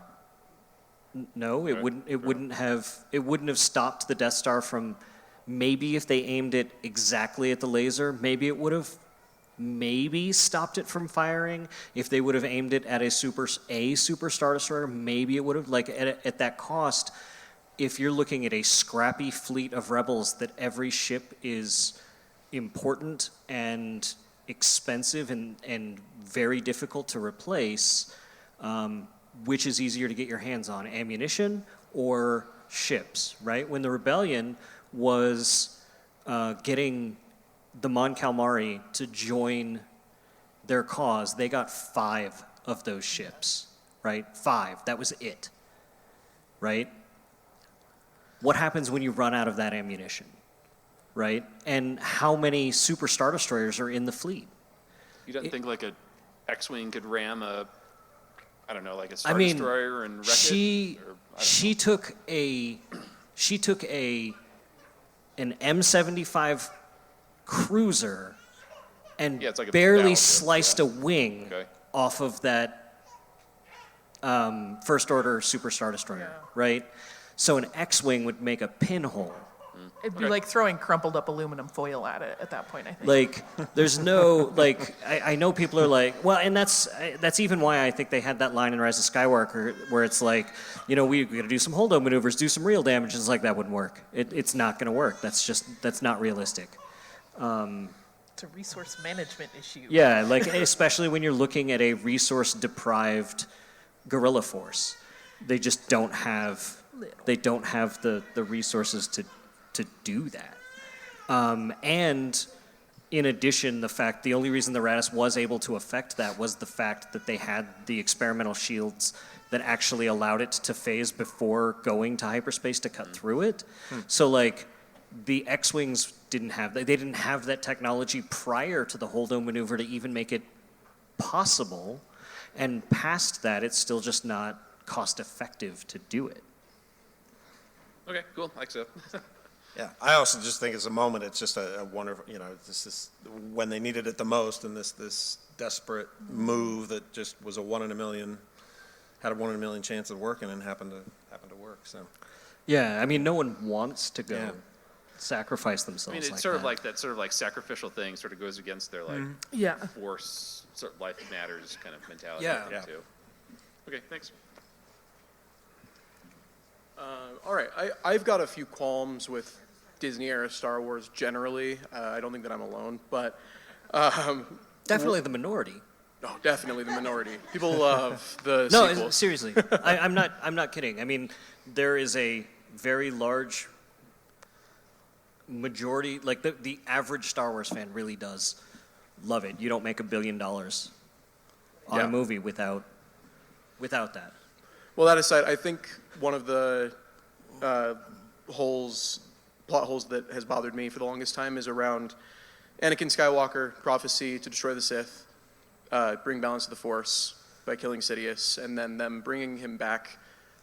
No, it wouldn't. It wouldn't have. It wouldn't have stopped the Death Star from. Maybe if they aimed it exactly at the laser, maybe it would have. Maybe stopped it from firing. If they would have aimed it at a Super Star Destroyer, maybe it would have. Like at that cost, if you're looking at a scrappy fleet of rebels that every ship is important and expensive and very difficult to replace, which is easier to get your hands on, ammunition or ships, right? When the rebellion was getting the Mon Calamari to join their cause, they got 5 of those ships, right? 5, that was it, right? What happens when you run out of that ammunition, right? And how many Super Star Destroyers are in the fleet? You don't think like a X-wing could ram a, I don't know, like a Star Destroyer and wreck it? Or, she took an M75 cruiser and Yeah, it's like a barely battleship, sliced yeah. a wing Okay. off of that First Order Super Star Destroyer, right? So an X-wing would make a pinhole. It'd be like throwing crumpled up aluminum foil at it at that point, I think. Like, there's no, like, I know people are like, well, and that's even why I think they had that line in Rise of Skywalker where it's like, you know, we got to do some holdo maneuvers, do some real damage. It's like, that wouldn't work. It's not going to work. That's not realistic. It's a resource management issue. Yeah, like, especially when you're looking at a resource-deprived guerrilla force. They just don't have, the resources to do that. And in addition, the only reason the Radis was able to affect that was the fact that they had the experimental shields that actually allowed it to phase before going to hyperspace to cut through it. So like the X-Wings didn't have that. They didn't have that technology prior to the holdo maneuver to even make it possible. And past that, it's still just not cost effective to do it. Okay, cool. Like so. Yeah, I also just think it's a moment. It's just a wonderful, you know, this is when they needed it the most, and this desperate move that just was a 1 in a million, had a 1 in a million chance of working, and happened to work. So. Yeah, I mean, no one wants to go sacrifice I themselves. mean, it's like sort that. of like that sort of like sacrificial thing sort of goes against their like Yeah. force, sort of life matters kind of mentality. Yeah. I think, too. Okay, thanks. All right, I've got a few qualms with Disney-era Star Wars generally. I don't think that I'm alone, but... Definitely the minority. Oh, definitely the minority. People love the No, sequels. seriously, I'm not kidding. I mean, there is a very large majority, like the average Star Wars fan really does love it. You don't make $1 billion on a movie without that. Well, that aside, I think one of the plot holes that has bothered me for the longest time is around Anakin Skywalker, prophecy to destroy the Sith, bring balance to the Force by killing Sidious, and then them bringing him back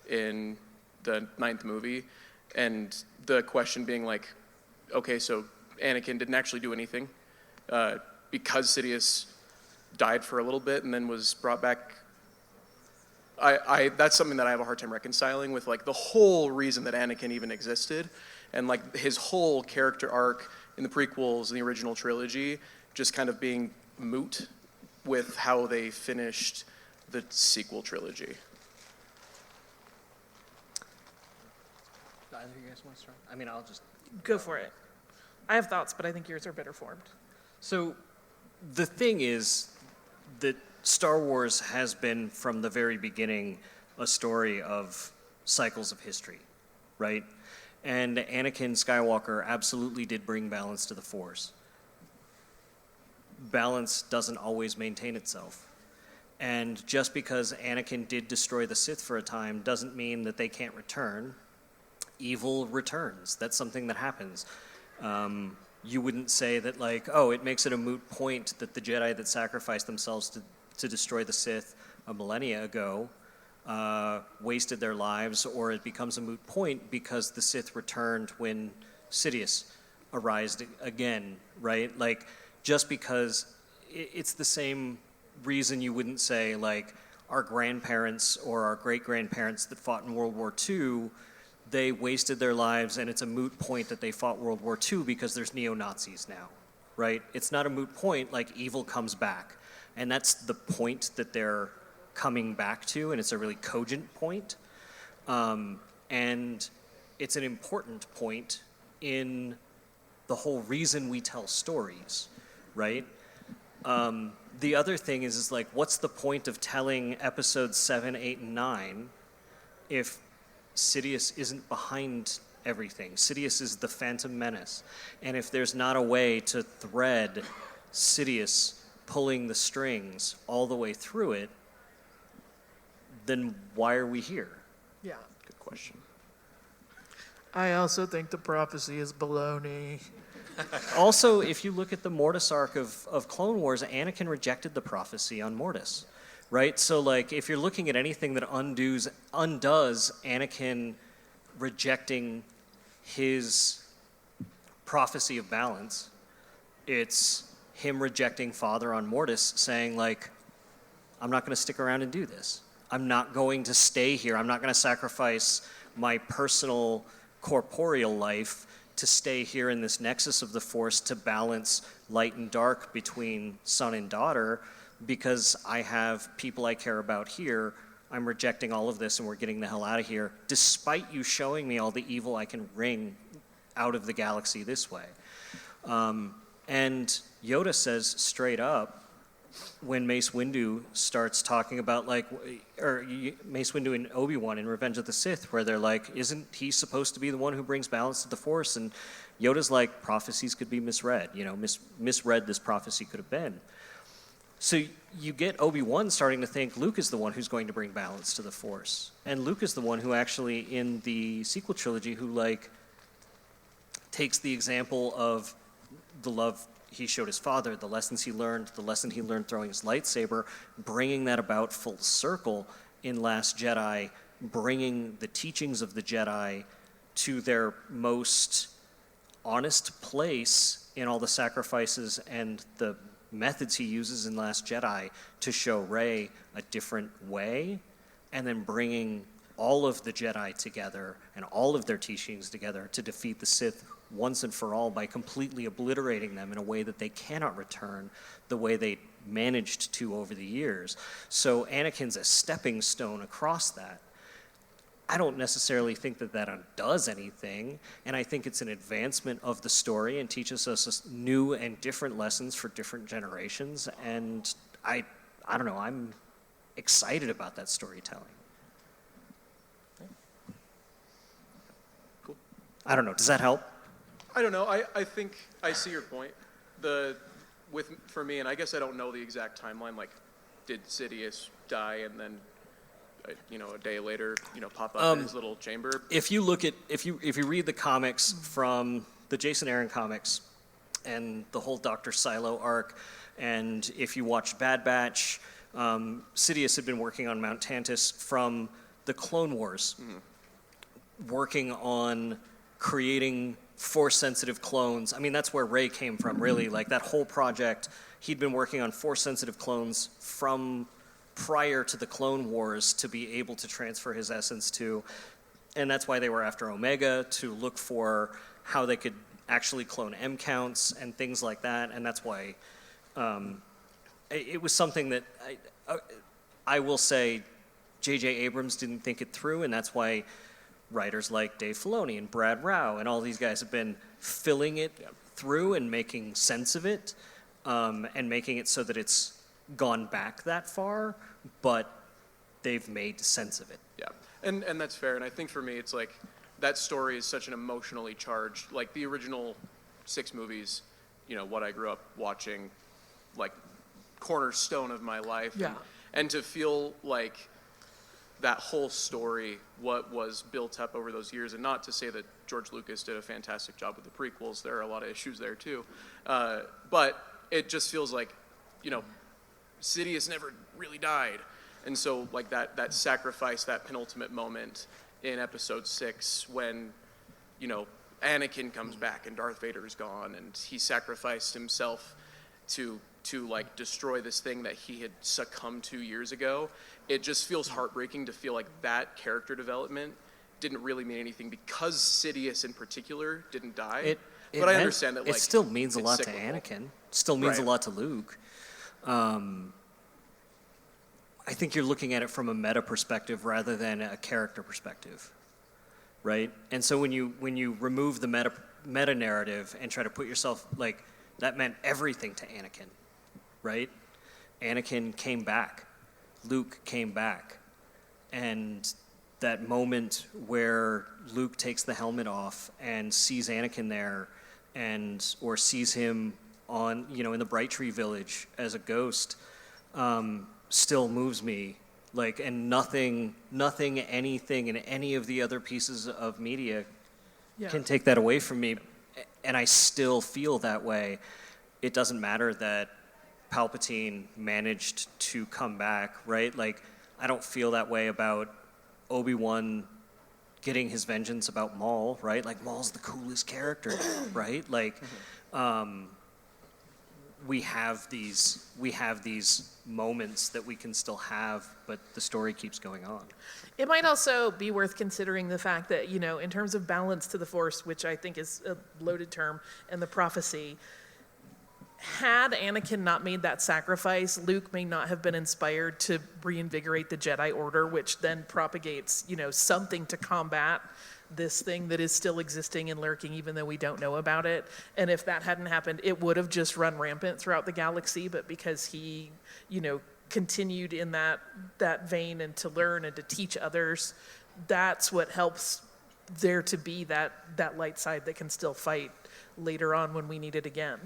in the 9th movie, and the question being like, okay, so Anakin didn't actually do anything because Sidious died for a little bit and then was brought back. That's something that I have a hard time reconciling with, like, the whole reason that Anakin even existed, and like his whole character arc in the prequels and the original trilogy just kind of being moot with how they finished the sequel trilogy. Either of you guys want to start? I mean, I'll just Go for it. I have thoughts, but I think yours are better formed. So the thing is that Star Wars has been from the very beginning a story of cycles of history, right? And Anakin Skywalker absolutely did bring balance to the Force. Balance doesn't always maintain itself. And just because Anakin did destroy the Sith for a time doesn't mean that they can't return. Evil returns. That's something that happens. You wouldn't say that, like, oh, it makes it a moot point that the Jedi that sacrificed themselves to destroy the Sith a millennia ago wasted their lives, or it becomes a moot point because the Sith returned when Sidious arose again, right? Like, just because it's the same reason you wouldn't say, like, our grandparents or our great-grandparents that fought in World War II, they wasted their lives, and it's a moot point that they fought World War II because there's neo-Nazis now, right? It's not a moot point, like evil comes back. And that's the point that they're coming back to, and it's a really cogent point. And it's an important point in the whole reason we tell stories, right? The other thing is like, what's the point of telling episodes 7, 8, and 9 if Sidious isn't behind everything? Sidious is the Phantom Menace. And if there's not a way to thread Sidious pulling the strings all the way through it, then why are we here? Yeah. Good question. I also think the prophecy is baloney. Also, if you look at the Mortis arc of Clone Wars, Anakin rejected the prophecy on Mortis, right? So, like, if you're looking at anything that undoes Anakin rejecting his prophecy of balance, it's him rejecting Father on Mortis, saying, like, I'm not going to stick around and do this. I'm not going to stay here. I'm not going to sacrifice my personal corporeal life to stay here in this nexus of the Force to balance light and dark between son and daughter, because I have people I care about here. I'm rejecting all of this and we're getting the hell out of here, despite you showing me all the evil I can wring out of the galaxy this way. And Yoda says straight up, when Mace Windu starts talking about, like, or Mace Windu and Obi-Wan in Revenge of the Sith, where they're like, isn't he supposed to be the one who brings balance to the Force? And Yoda's like, prophecies could be misread. You know, misread this prophecy could have been. So you get Obi-Wan starting to think Luke is the one who's going to bring balance to the Force. And Luke is the one who actually, in the sequel trilogy, who, like, takes the example of the love he showed his father, the lessons he learned, the lesson he learned throwing his lightsaber, bringing that about full circle in Last Jedi, bringing the teachings of the Jedi to their most honest place in all the sacrifices and the methods he uses in Last Jedi to show Rey a different way, and then bringing all of the Jedi together and all of their teachings together to defeat the Sith once and for all by completely obliterating them in a way that they cannot return the way they managed to over the years. So Anakin's a stepping stone across that. I don't necessarily think that that undoes anything, and I think it's an advancement of the story and teaches us new and different lessons for different generations, and I don't know, I'm excited about that storytelling. Cool. I don't know, does that help? I don't know. I think I see your point. For me, and I guess I don't know the exact timeline. Like, did Sidious die and then, a day later, pop up in his little chamber? If you look at if you read the comics from the Jason Aaron comics and the whole Dr. Silo arc, and if you watch Bad Batch, Sidious had been working on Mount Tantus from the Clone Wars, working on creating Force-sensitive clones. I mean, that's where Rey came from, really. Like, that whole project, he'd been working on Force-sensitive clones from prior to the Clone Wars to be able to transfer his essence to. And that's why they were after Omega, to look for how they could actually clone M counts and things like that. And that's why it was something that I will say J.J. Abrams didn't think it through, and that's why writers like Dave Filoni and Brad Rao and all these guys have been filling it through and making sense of it, and making it so that it's gone back that far, but they've made sense of it. Yeah, and that's fair. And I think for me, it's like that story is such an emotionally charged, like the original 6 movies, you know, what I grew up watching, like cornerstone of my life. Yeah. And to feel like that whole story, what was built up over those years, and not to say that George Lucas did a fantastic job with the prequels. There are a lot of issues there too. But it just feels like, you know, Sidious never really died. And so like that sacrifice, that penultimate moment in episode 6 when, you know, Anakin comes back and Darth Vader's gone and he sacrificed himself to like destroy this thing that he had succumbed to years ago. It just feels heartbreaking to feel like that character development didn't really mean anything because Sidious in particular didn't die. But I understand that like it still means a lot to cyclical. Anakin. Still means a lot to Luke. I think you're looking at it from a meta perspective rather than a character perspective, right? And so when you remove the meta narrative and try to put yourself like that meant everything to Anakin, right? Anakin came back, Luke came back, and that moment where Luke takes the helmet off and sees Anakin there, or sees him on in the Bright Tree Village as a ghost. Still moves me, like, and nothing, anything in any of the other pieces of media can take that away from me, and I still feel that way. It doesn't matter that Palpatine managed to come back, right? Like, I don't feel that way about Obi-Wan getting his vengeance about Maul, right? Like, Maul's the coolest character, right? Like, we have these moments that we can still have, but the story keeps going on. It might also be worth considering the fact that, in terms of balance to the Force, which I think is a loaded term, and the prophecy, had Anakin not made that sacrifice, Luke may not have been inspired to reinvigorate the Jedi Order, which then propagates, something to combat this thing that is still existing and lurking even though we don't know about it. And if that hadn't happened, it would have just run rampant throughout the galaxy, but because he, continued in that vein and to learn and to teach others, that's what helps there to be that light side that can still fight later on when we need it again.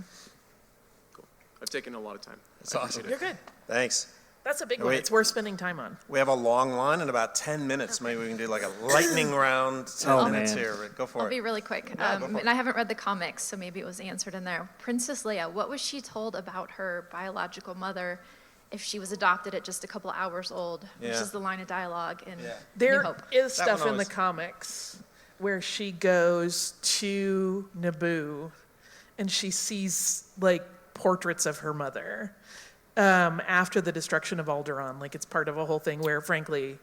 Cool. I've taken a lot of time. That's awesome. You're good. Thanks. That's a big one. It's worth spending time on. We have a long line in about 10 minutes. Maybe we can do like a lightning round, 10 minutes here. Go for it. I'll be really quick. Yeah, go for it. And I haven't read the comics, so maybe it was answered in there. Princess Leia, what was she told about her biological mother if she was adopted at just a couple hours old, which is the line of dialogue in New There Hope? is stuff in the comics where she goes to Naboo and she sees like portraits of her mother after the destruction of Alderaan. Like, it's part of a whole thing where, frankly,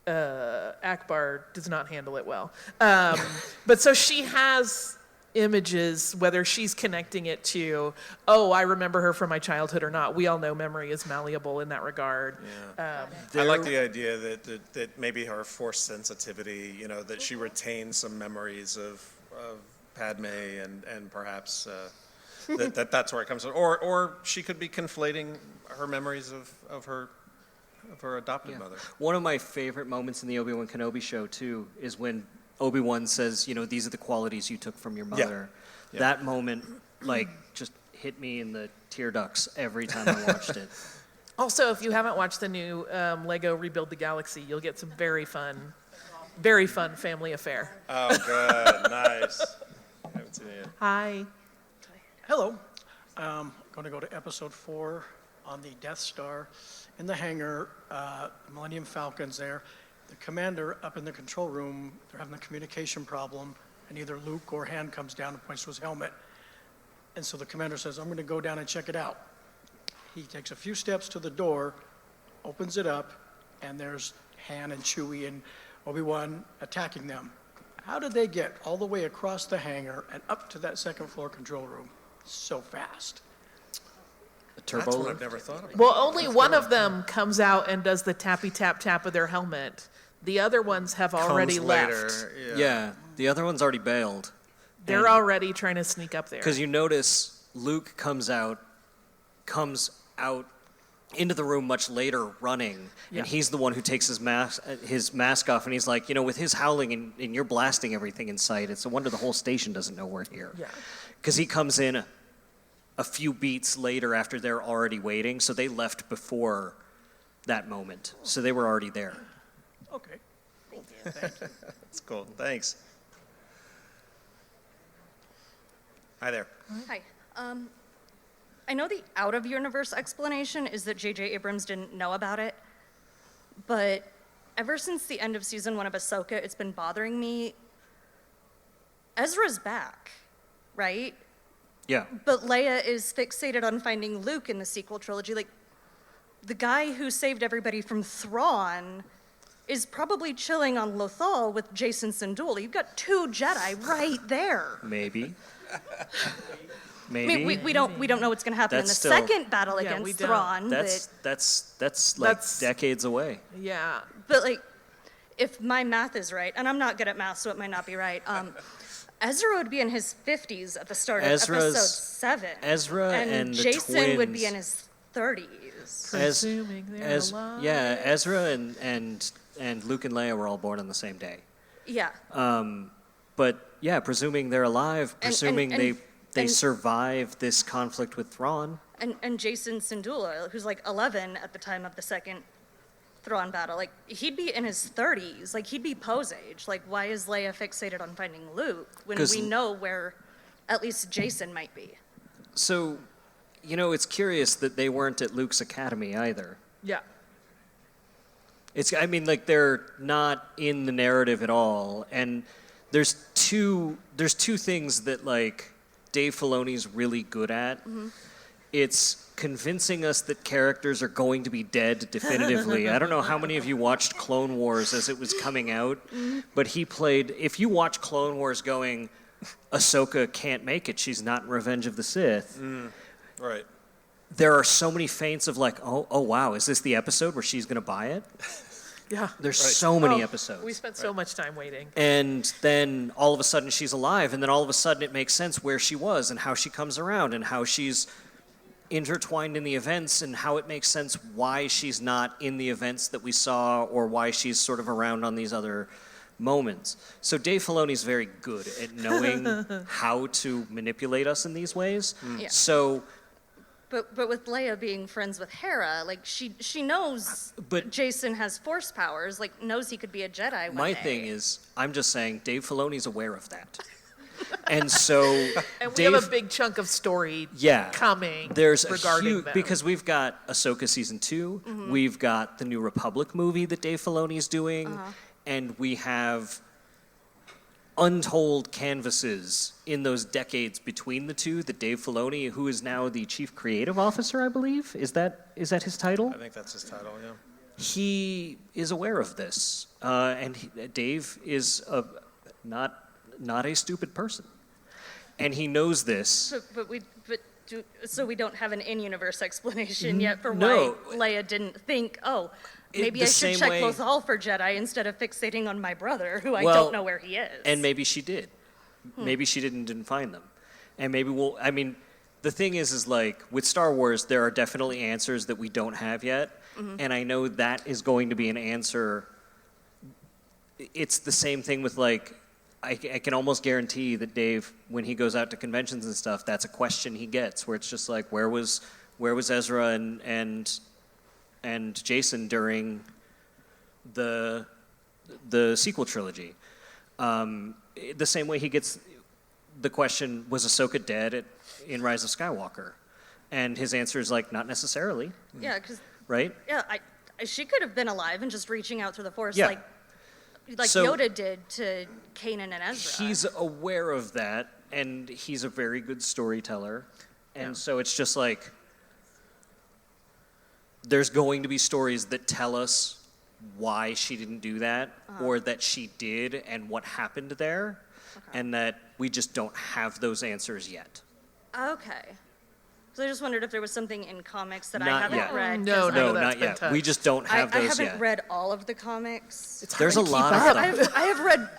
Akbar does not handle it well. But so she has images, whether she's connecting it to, I remember her from my childhood or not. We all know memory is malleable in that regard. I like the idea that maybe her Force sensitivity, that she retains some memories of Padme and perhaps that's where it comes from. Or she could be conflating her memories of her adopted mother. One of my favorite moments in the Obi-Wan Kenobi show, too, is when Obi-Wan says, these are the qualities you took from your mother. Yeah. That moment, just hit me in the tear ducts every time I watched it. Also, if you haven't watched the new Lego Rebuild the Galaxy, you'll get some very fun family affair. Oh, good. Nice. I haven't seen it yet. Hi. Hello. I'm going to go to episode 4 on the Death Star. In the hangar, the Millennium Falcon's there. The commander up in the control room, they're having a communication problem, and either Luke or Han comes down and points to his helmet. And so the commander says, I'm going to go down and check it out. He takes a few steps to the door, opens it up, and there's Han and Chewie and Obi-Wan attacking them. How did they get all the way across the hangar and up to that second floor control room so fast? turbo. That's what I've never thought about. Well, only one of them comes out and does the tappy tap tap of their helmet. The other ones have already left. Yeah, the other one's already bailed. They're already trying to sneak up there. Because you notice Luke comes out into the room much later running, and he's the one who takes his mask off, and he's like, with his howling and you're blasting everything in sight, it's a wonder the whole station doesn't know we're here. Yeah. Because he comes in a few beats later after they're already waiting, so they left before that moment. So they were already there. Okay. Cool. Thank you. That's cool. Thanks. Hi there. Hi. I know the out-of-universe explanation is that J.J. Abrams didn't know about it, but ever since the end of season 1 of Ahsoka, it's been bothering me. Ezra's back, right? Yeah. But Leia is fixated on finding Luke in the sequel trilogy. Like, the guy who saved everybody from Thrawn is probably chilling on Lothal with Jason Syndulla. You've got 2 Jedi right there. Maybe. I mean, we don't know what's going to happen in the second battle against Thrawn. That's like decades away. Yeah. But like, if my math is right, and I'm not good at math, so it might not be right. Ezra would be in his 50s at the start of episode 7. Ezra and the Jason would be twins. in his 30s. Presuming they're alive. Yeah, Ezra and Luke and Leia were all born on the same day. Yeah. But yeah, presuming they're alive, presuming they and- survive this conflict with Thrawn. And Jason Syndulla, who's like 11 at the time of the second Thrawn battle, like he'd be in his 30s, like he'd be Poe's age. Like, why is Leia fixated on finding Luke when 'Cause we know where at least Jason might be? So, it's curious that they weren't at Luke's academy either. Yeah. They're not in the narrative at all, and there's two things that like Dave Filoni's really good at. Mm-hmm. It's convincing us that characters are going to be dead definitively. I don't know how many of you watched Clone Wars as it was coming out, but if you watch Clone Wars going, Ahsoka can't make it, she's not in Revenge of the Sith. Right. There are so many feints of like, oh wow, is this the episode where she's going to buy it? Yeah. There's so many episodes. We spent so much time waiting. And then all of a sudden she's alive, and then all of a sudden it makes sense where she was and how she comes around and how she's intertwined in the events and how it makes sense why she's not in the events that we saw or why she's sort of around on these other moments. So Dave Filoni's very good at knowing how to manipulate us in these ways. Yeah. So But with Leia being friends with Hera, like she knows Jason has force powers, like knows he could be a Jedi one my day. thing is, I'm just saying Dave Filoni's aware of that. And so And we have a big chunk of story coming regarding them. Because we've got Ahsoka Season 2, we've got the New Republic movie that Dave Filoni's doing, and we have untold canvases in those decades between the two that Dave Filoni, who is now the Chief Creative Officer, I believe, is that his title? I think that's his title, yeah. He is aware of this, and Dave is not a stupid person, and he knows this. So we don't have an in-universe explanation yet for No. why Leia didn't think, maybe the I should same check way- Lothal for Jedi instead of fixating on my brother, who I Well, don't know where he is. And maybe she did. Maybe she didn't find them. And maybe the thing is like, with Star Wars, there are definitely answers that we don't have yet. And I know that is going to be an answer. It's the same thing with like, I can almost guarantee that Dave, when he goes out to conventions and stuff, that's a question he gets, where it's just like, where was Ezra and Jason during the sequel trilogy? The same way he gets the question, was Ahsoka dead in Rise of Skywalker? And his answer is like, not necessarily. Yeah, because right? Yeah, she could have been alive and just reaching out through the Force, Yeah. like So- Yoda did to Kanan and Ezra. He's aware of that, and he's a very good storyteller. And so it's just like, there's going to be stories that tell us why she didn't do that, or that she did, and what happened there, and that we just don't have those answers yet. Okay. So I just wondered if there was something in comics that I Not haven't yet. read. No, 'cause no, No, that's not been yet. touched. We just don't have I those haven't yet. read all of the comics. There's a hard to keep lot of up. stuff.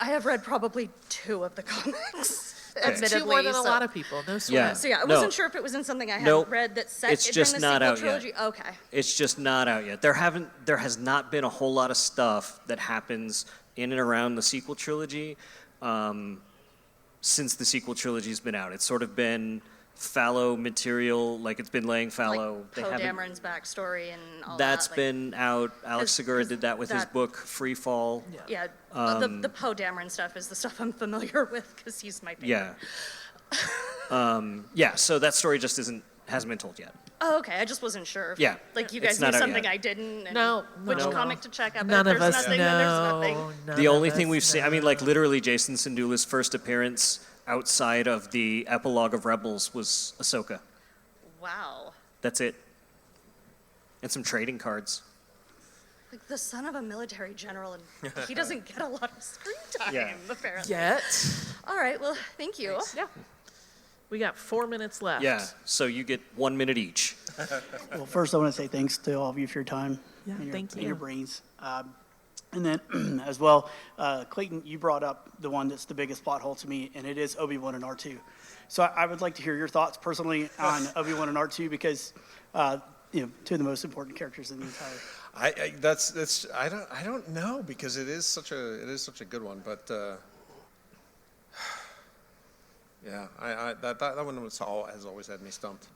I have read probably 2 of the comics. That's Admittedly, two more than a so- lot of people. No sweat. Yeah. So yeah, I No. wasn't sure if it was in something I hadn't Nope. read that set It's during just the not sequel out trilogy. yet. Okay. It's just not out yet. There has not been a whole lot of stuff that happens in and around the sequel trilogy since the sequel trilogy's been out. It's sort of been fallow material, like it's been laying fallow. Like Poe Dameron's backstory and all That's that. like- been out. Alex Segura did that with his that- book Free Fall. Yeah, Um, the Poe Dameron stuff is the stuff I'm familiar with because he's my favorite. Yeah. Yeah, so that story just hasn't been told yet. Oh, okay. I just wasn't sure. If, Yeah. Like you It's guys knew not out something yet. I didn't. And No, Which no. comic to check out. But None if of there's us nothing, then there's nothing. The only thing we've seen, I mean, like literally Jason Syndulla's first appearance outside of the epilogue of Rebels was Ahsoka. Wow. That's it. And some trading cards. Like the son of a military general, and he doesn't get a lot of screen time, Yeah. apparently. Yet. All right. Well, thank you. Yeah. We got 4 minutes left. Yeah, so you get 1 minute each. Well, first I want to say thanks to all of you for your time Yeah, and, thank and you. your brains. And then as well, Clayton, you brought up the one that's the biggest plot hole to me, and it is Obi-Wan and R2. So I would like to hear your thoughts personally on Obi-Wan and R2 because, two of the most important characters in the entire. I don't know because it is such a good one, but yeah, that one has always had me stumped.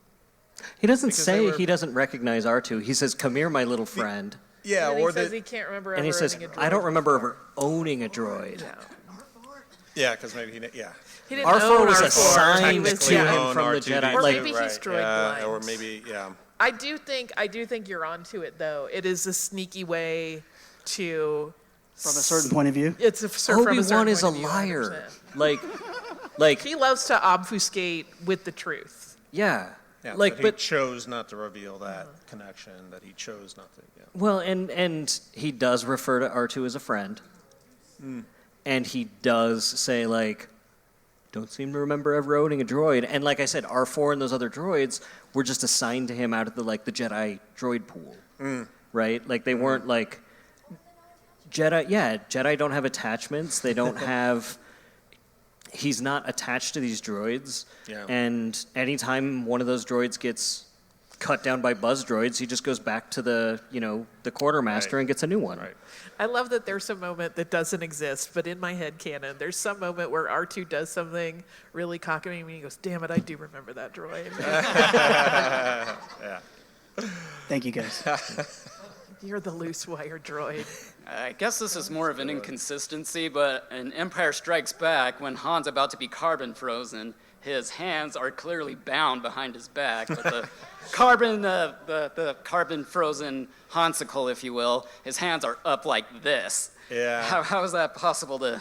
He doesn't Because say they were- he doesn't recognize R2. He says, "Come here, my little friend." Yeah, And or he says that. he can't remember And ever he says, owning a droid "I don't remember before. ever owning a droid." Yeah, because maybe yeah. He didn't R4 own was R4. assigned He was, to yeah. him from the Jedi. Or Like, maybe he's droid blind. or maybe yeah. I do think you're onto it though. It is a sneaky way to. From a certain point of view? It's from a Obi-Wan certain is a point of view, liar. 100%. Like He loves to obfuscate with the truth. yeah, Yeah, like but but he chose not to reveal that connection. That he chose not to. Yeah. well, and he does refer to R2 as a friend, and he does say like, "Don't seem to remember ever owning a droid." And like I said, R4 and those other droids were just assigned to him out of the Jedi droid pool, right? Like they weren't like Jedi. Yeah, Jedi don't have attachments. They don't have. He's not attached to these droids, Yeah. and anytime one of those droids gets cut down by buzz droids, he just goes back to the quartermaster and gets a new one. Right. I love that there's a moment that doesn't exist, but in my head canon, there's some moment where R2 does something really cockamamie, and he goes, "Damn it, I do remember that droid." Yeah. Thank you, guys. You're the loose wire droid. I guess this is more of an inconsistency, but in Empire Strikes Back, when Han's about to be carbon frozen, his hands are clearly bound behind his back, but the carbon frozen Hansicle, if you will, his hands are up like this. Yeah. How is that possible to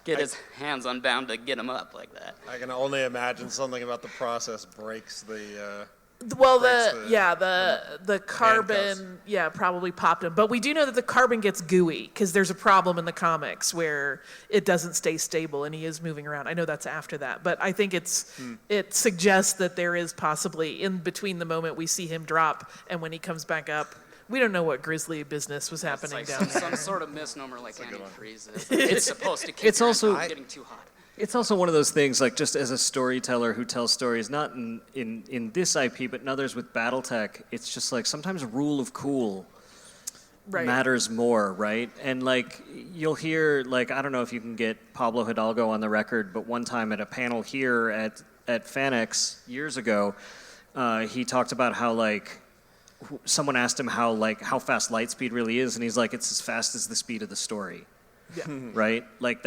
get his hands unbound to get him up like that? I can only imagine something about the process breaks the. Well, breaks the carbon, probably popped him. But we do know that the carbon gets gooey because there's a problem in the comics where it doesn't stay stable and he is moving around. I know that's after that, but I think it suggests that there is possibly in between the moment we see him drop and when he comes back up. We don't know what grisly business was happening It's down like there. some sort of misnomer like antifreeze. It's supposed to keep It's your also- hands from getting too hot. It's also one of those things, like just as a storyteller who tells stories, not in this IP, but in others with BattleTech, it's just like sometimes rule of cool Right. matters more, right? And like you'll hear, like, I don't know if you can get Pablo Hidalgo on the record, but one time at a panel here at FanX years ago, he talked about how like someone asked him how fast light speed really is, and he's like, it's as fast as the speed of the story. Yeah. Right? Like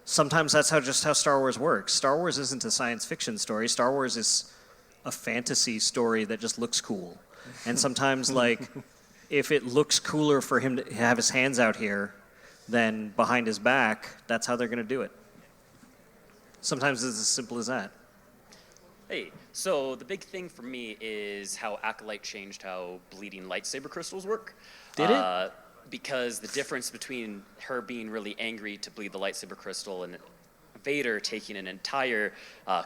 sometimes that's how Star Wars works. Star Wars isn't a science fiction story. Star Wars is a fantasy story that just looks cool. And sometimes like if it looks cooler for him to have his hands out here than behind his back, that's how they're going to do it. Sometimes it's as simple as that. Hey, so the big thing for me is how Acolyte changed how bleeding lightsaber crystals work. Did it? Because the difference between her being really angry to bleed the lightsaber crystal and Vader taking an entire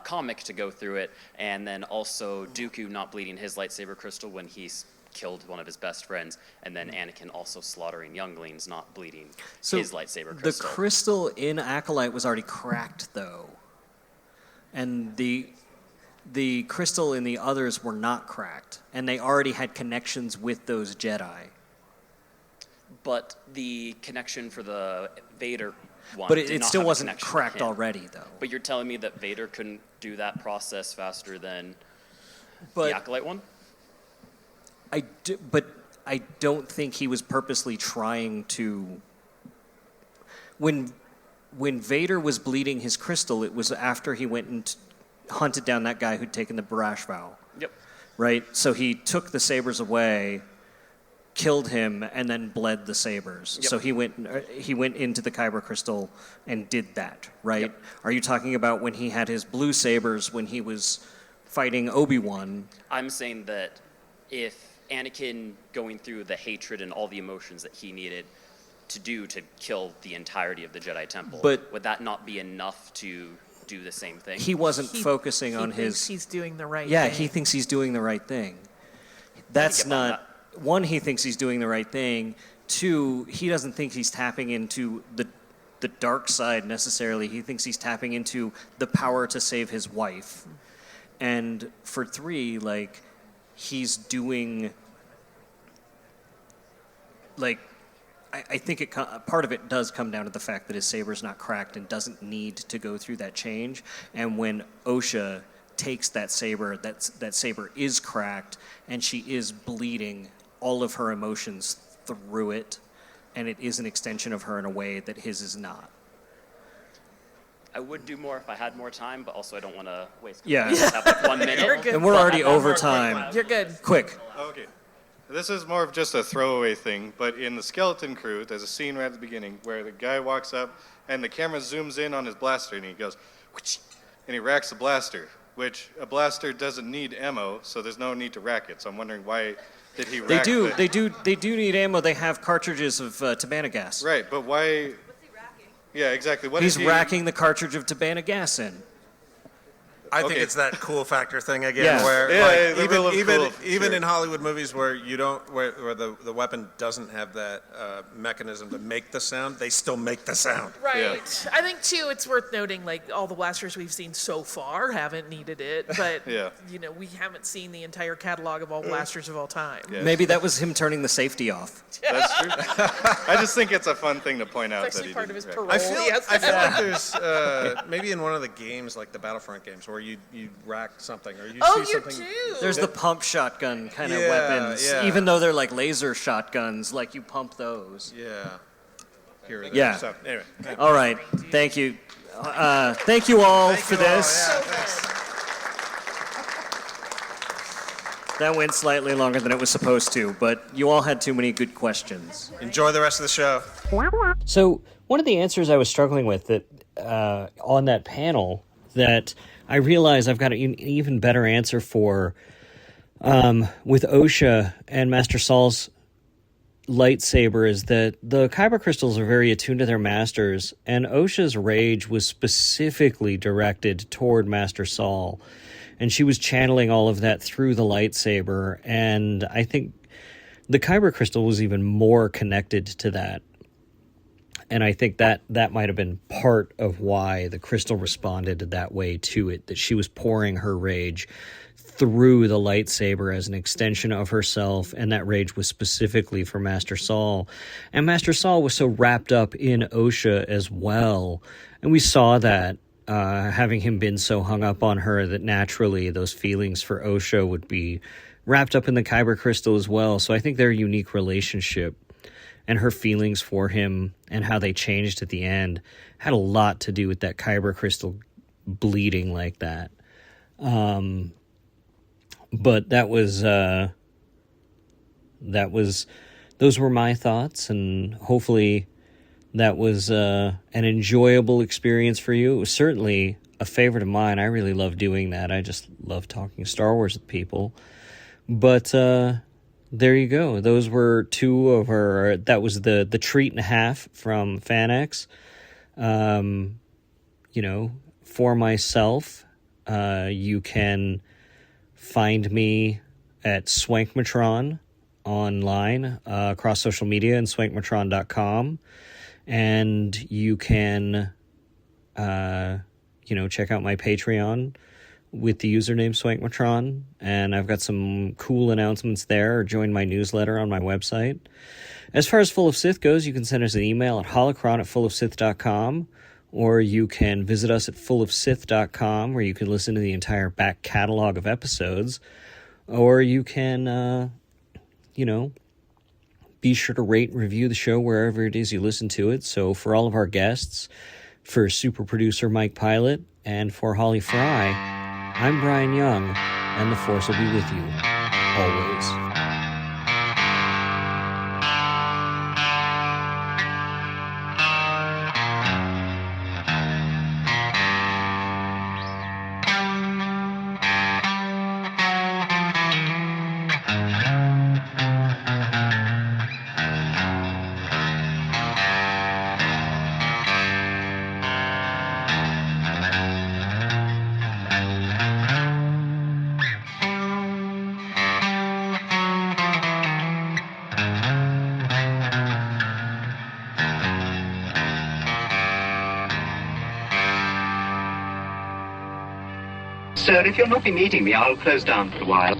comic to go through it, and then also Dooku not bleeding his lightsaber crystal when he's killed one of his best friends, and then Anakin also slaughtering younglings, not bleeding his lightsaber crystal. The crystal in Acolyte was already cracked, though. And the crystal in the others were not cracked, and they already had connections with those Jedi. But the connection for the Vader one But did it not still have a wasn't connection to cracked him. already, though. But you're telling me that Vader couldn't do that process faster than But- the Acolyte one? But I don't think he was purposely trying to. When Vader was bleeding his crystal, it was after he went and hunted down that guy who'd taken the Barash vow. Yep. Right? So he took the sabers away, killed him, and then bled the sabers. Yep. So he went into the Kyber crystal and did that, right? Yep. Are you talking about when he had his blue sabers when he was fighting Obi-Wan? I'm saying that if Anakin going through the hatred and all the emotions that he needed to do to kill the entirety of the Jedi Temple, But- would that not be enough to do the same thing? He wasn't focusing on He his. thinks he's doing the right Yeah, thing. he thinks he's doing the right thing. That's get behind not. One, he thinks he's doing the right thing. Two, he doesn't think he's tapping into the dark side necessarily. He thinks he's tapping into the power to save his wife. And for three, like, he's doing. Like, I think part of it does come down to the fact that his saber's not cracked and doesn't need to go through that change. And when Osha takes that saber is cracked, and she is bleeding all of her emotions through it, and it is an extension of her in a way that his is not. I would do more if I had more time, but also I don't want to waste. Yeah. I just have like 1 minute. You're good. And we're But already I have over more time. You're good. Quick. Okay. This is more of just a throwaway thing, but in the Skeleton Crew, there's a scene right at the beginning where the guy walks up and the camera zooms in on his blaster and he goes, "Whoosh," and he racks the blaster, which a blaster doesn't need ammo, so there's no need to rack it. So I'm wondering why did he rack They do need ammo. They have cartridges of Tabana gas. Right, but why? Yeah, exactly. What He's is he racking the cartridge of Tabana gas in. I think Okay. it's that cool factor thing again, Yeah. where Yeah, like, yeah, the rule of cool, even sure. in Hollywood movies where you don't where the weapon doesn't have that mechanism to make the sound, they still make the sound. Right. I think too, it's worth noting like all the blasters we've seen so far haven't needed it, but Yeah. you know we haven't seen the entire catalog of all blasters of all time. Yeah. Maybe that was him turning the safety off. That's true. I just think it's a fun thing to point out It's that actually he part didn't of his rack. parole. I feel, he has to I feel have. like there's maybe in one of the games like the Battlefront games where you rack something or you Oh, see you something. do. There's the pump shotgun kind of Yeah, weapons. yeah. Even though they're like laser shotguns, like you pump those. Yeah. Here or there. Yeah. So, anyway. All right. Thank you. Thank you all Thank for you all. this. Yeah, thanks. That went slightly longer than it was supposed to, but you all had too many good questions. Enjoy the rest of the show. So one of the answers I was struggling with that on that panel that I realize I've got an even better answer for with Osha and Master Saul's lightsaber is that the Kyber crystals are very attuned to their masters, and Osha's rage was specifically directed toward Master Saul, and she was channeling all of that through the lightsaber, and I think the Kyber crystal was even more connected to that. And I think that might have been part of why the crystal responded that way to it, that she was pouring her rage through the lightsaber as an extension of herself, and that rage was specifically for Master Saul. And Master Saul was so wrapped up in Osha as well, and we saw that, having him been so hung up on her, that naturally those feelings for Osha would be wrapped up in the Kyber crystal as well. So I think their unique relationship and her feelings for him and how they changed at the end had a lot to do with that Kyber crystal bleeding like that. But those were my thoughts, and hopefully that was an enjoyable experience for you. It was certainly a favorite of mine. I really love doing that. I just love talking Star Wars with people. But there you go. Those were two of our. That was the treat and a half from FanX. for myself, you can find me at Swankmatron online, across social media, and swankmatron.com. And you can, check out my Patreon with the username Swankmatron. And I've got some cool announcements there, or join my newsletter on my website. As far as Full of Sith goes, you can send us an email at holocron@fullofsith.com, or you can visit us at fullofsith.com, where you can listen to the entire back catalog of episodes, or you can, be sure to rate and review the show wherever it is you listen to it. So for all of our guests, for super producer Mike Pilot, and for Holly Fry, I'm Bryan Young, and the Force will be with you always. Sir, if you'll not be meeting me, I'll close down for a while.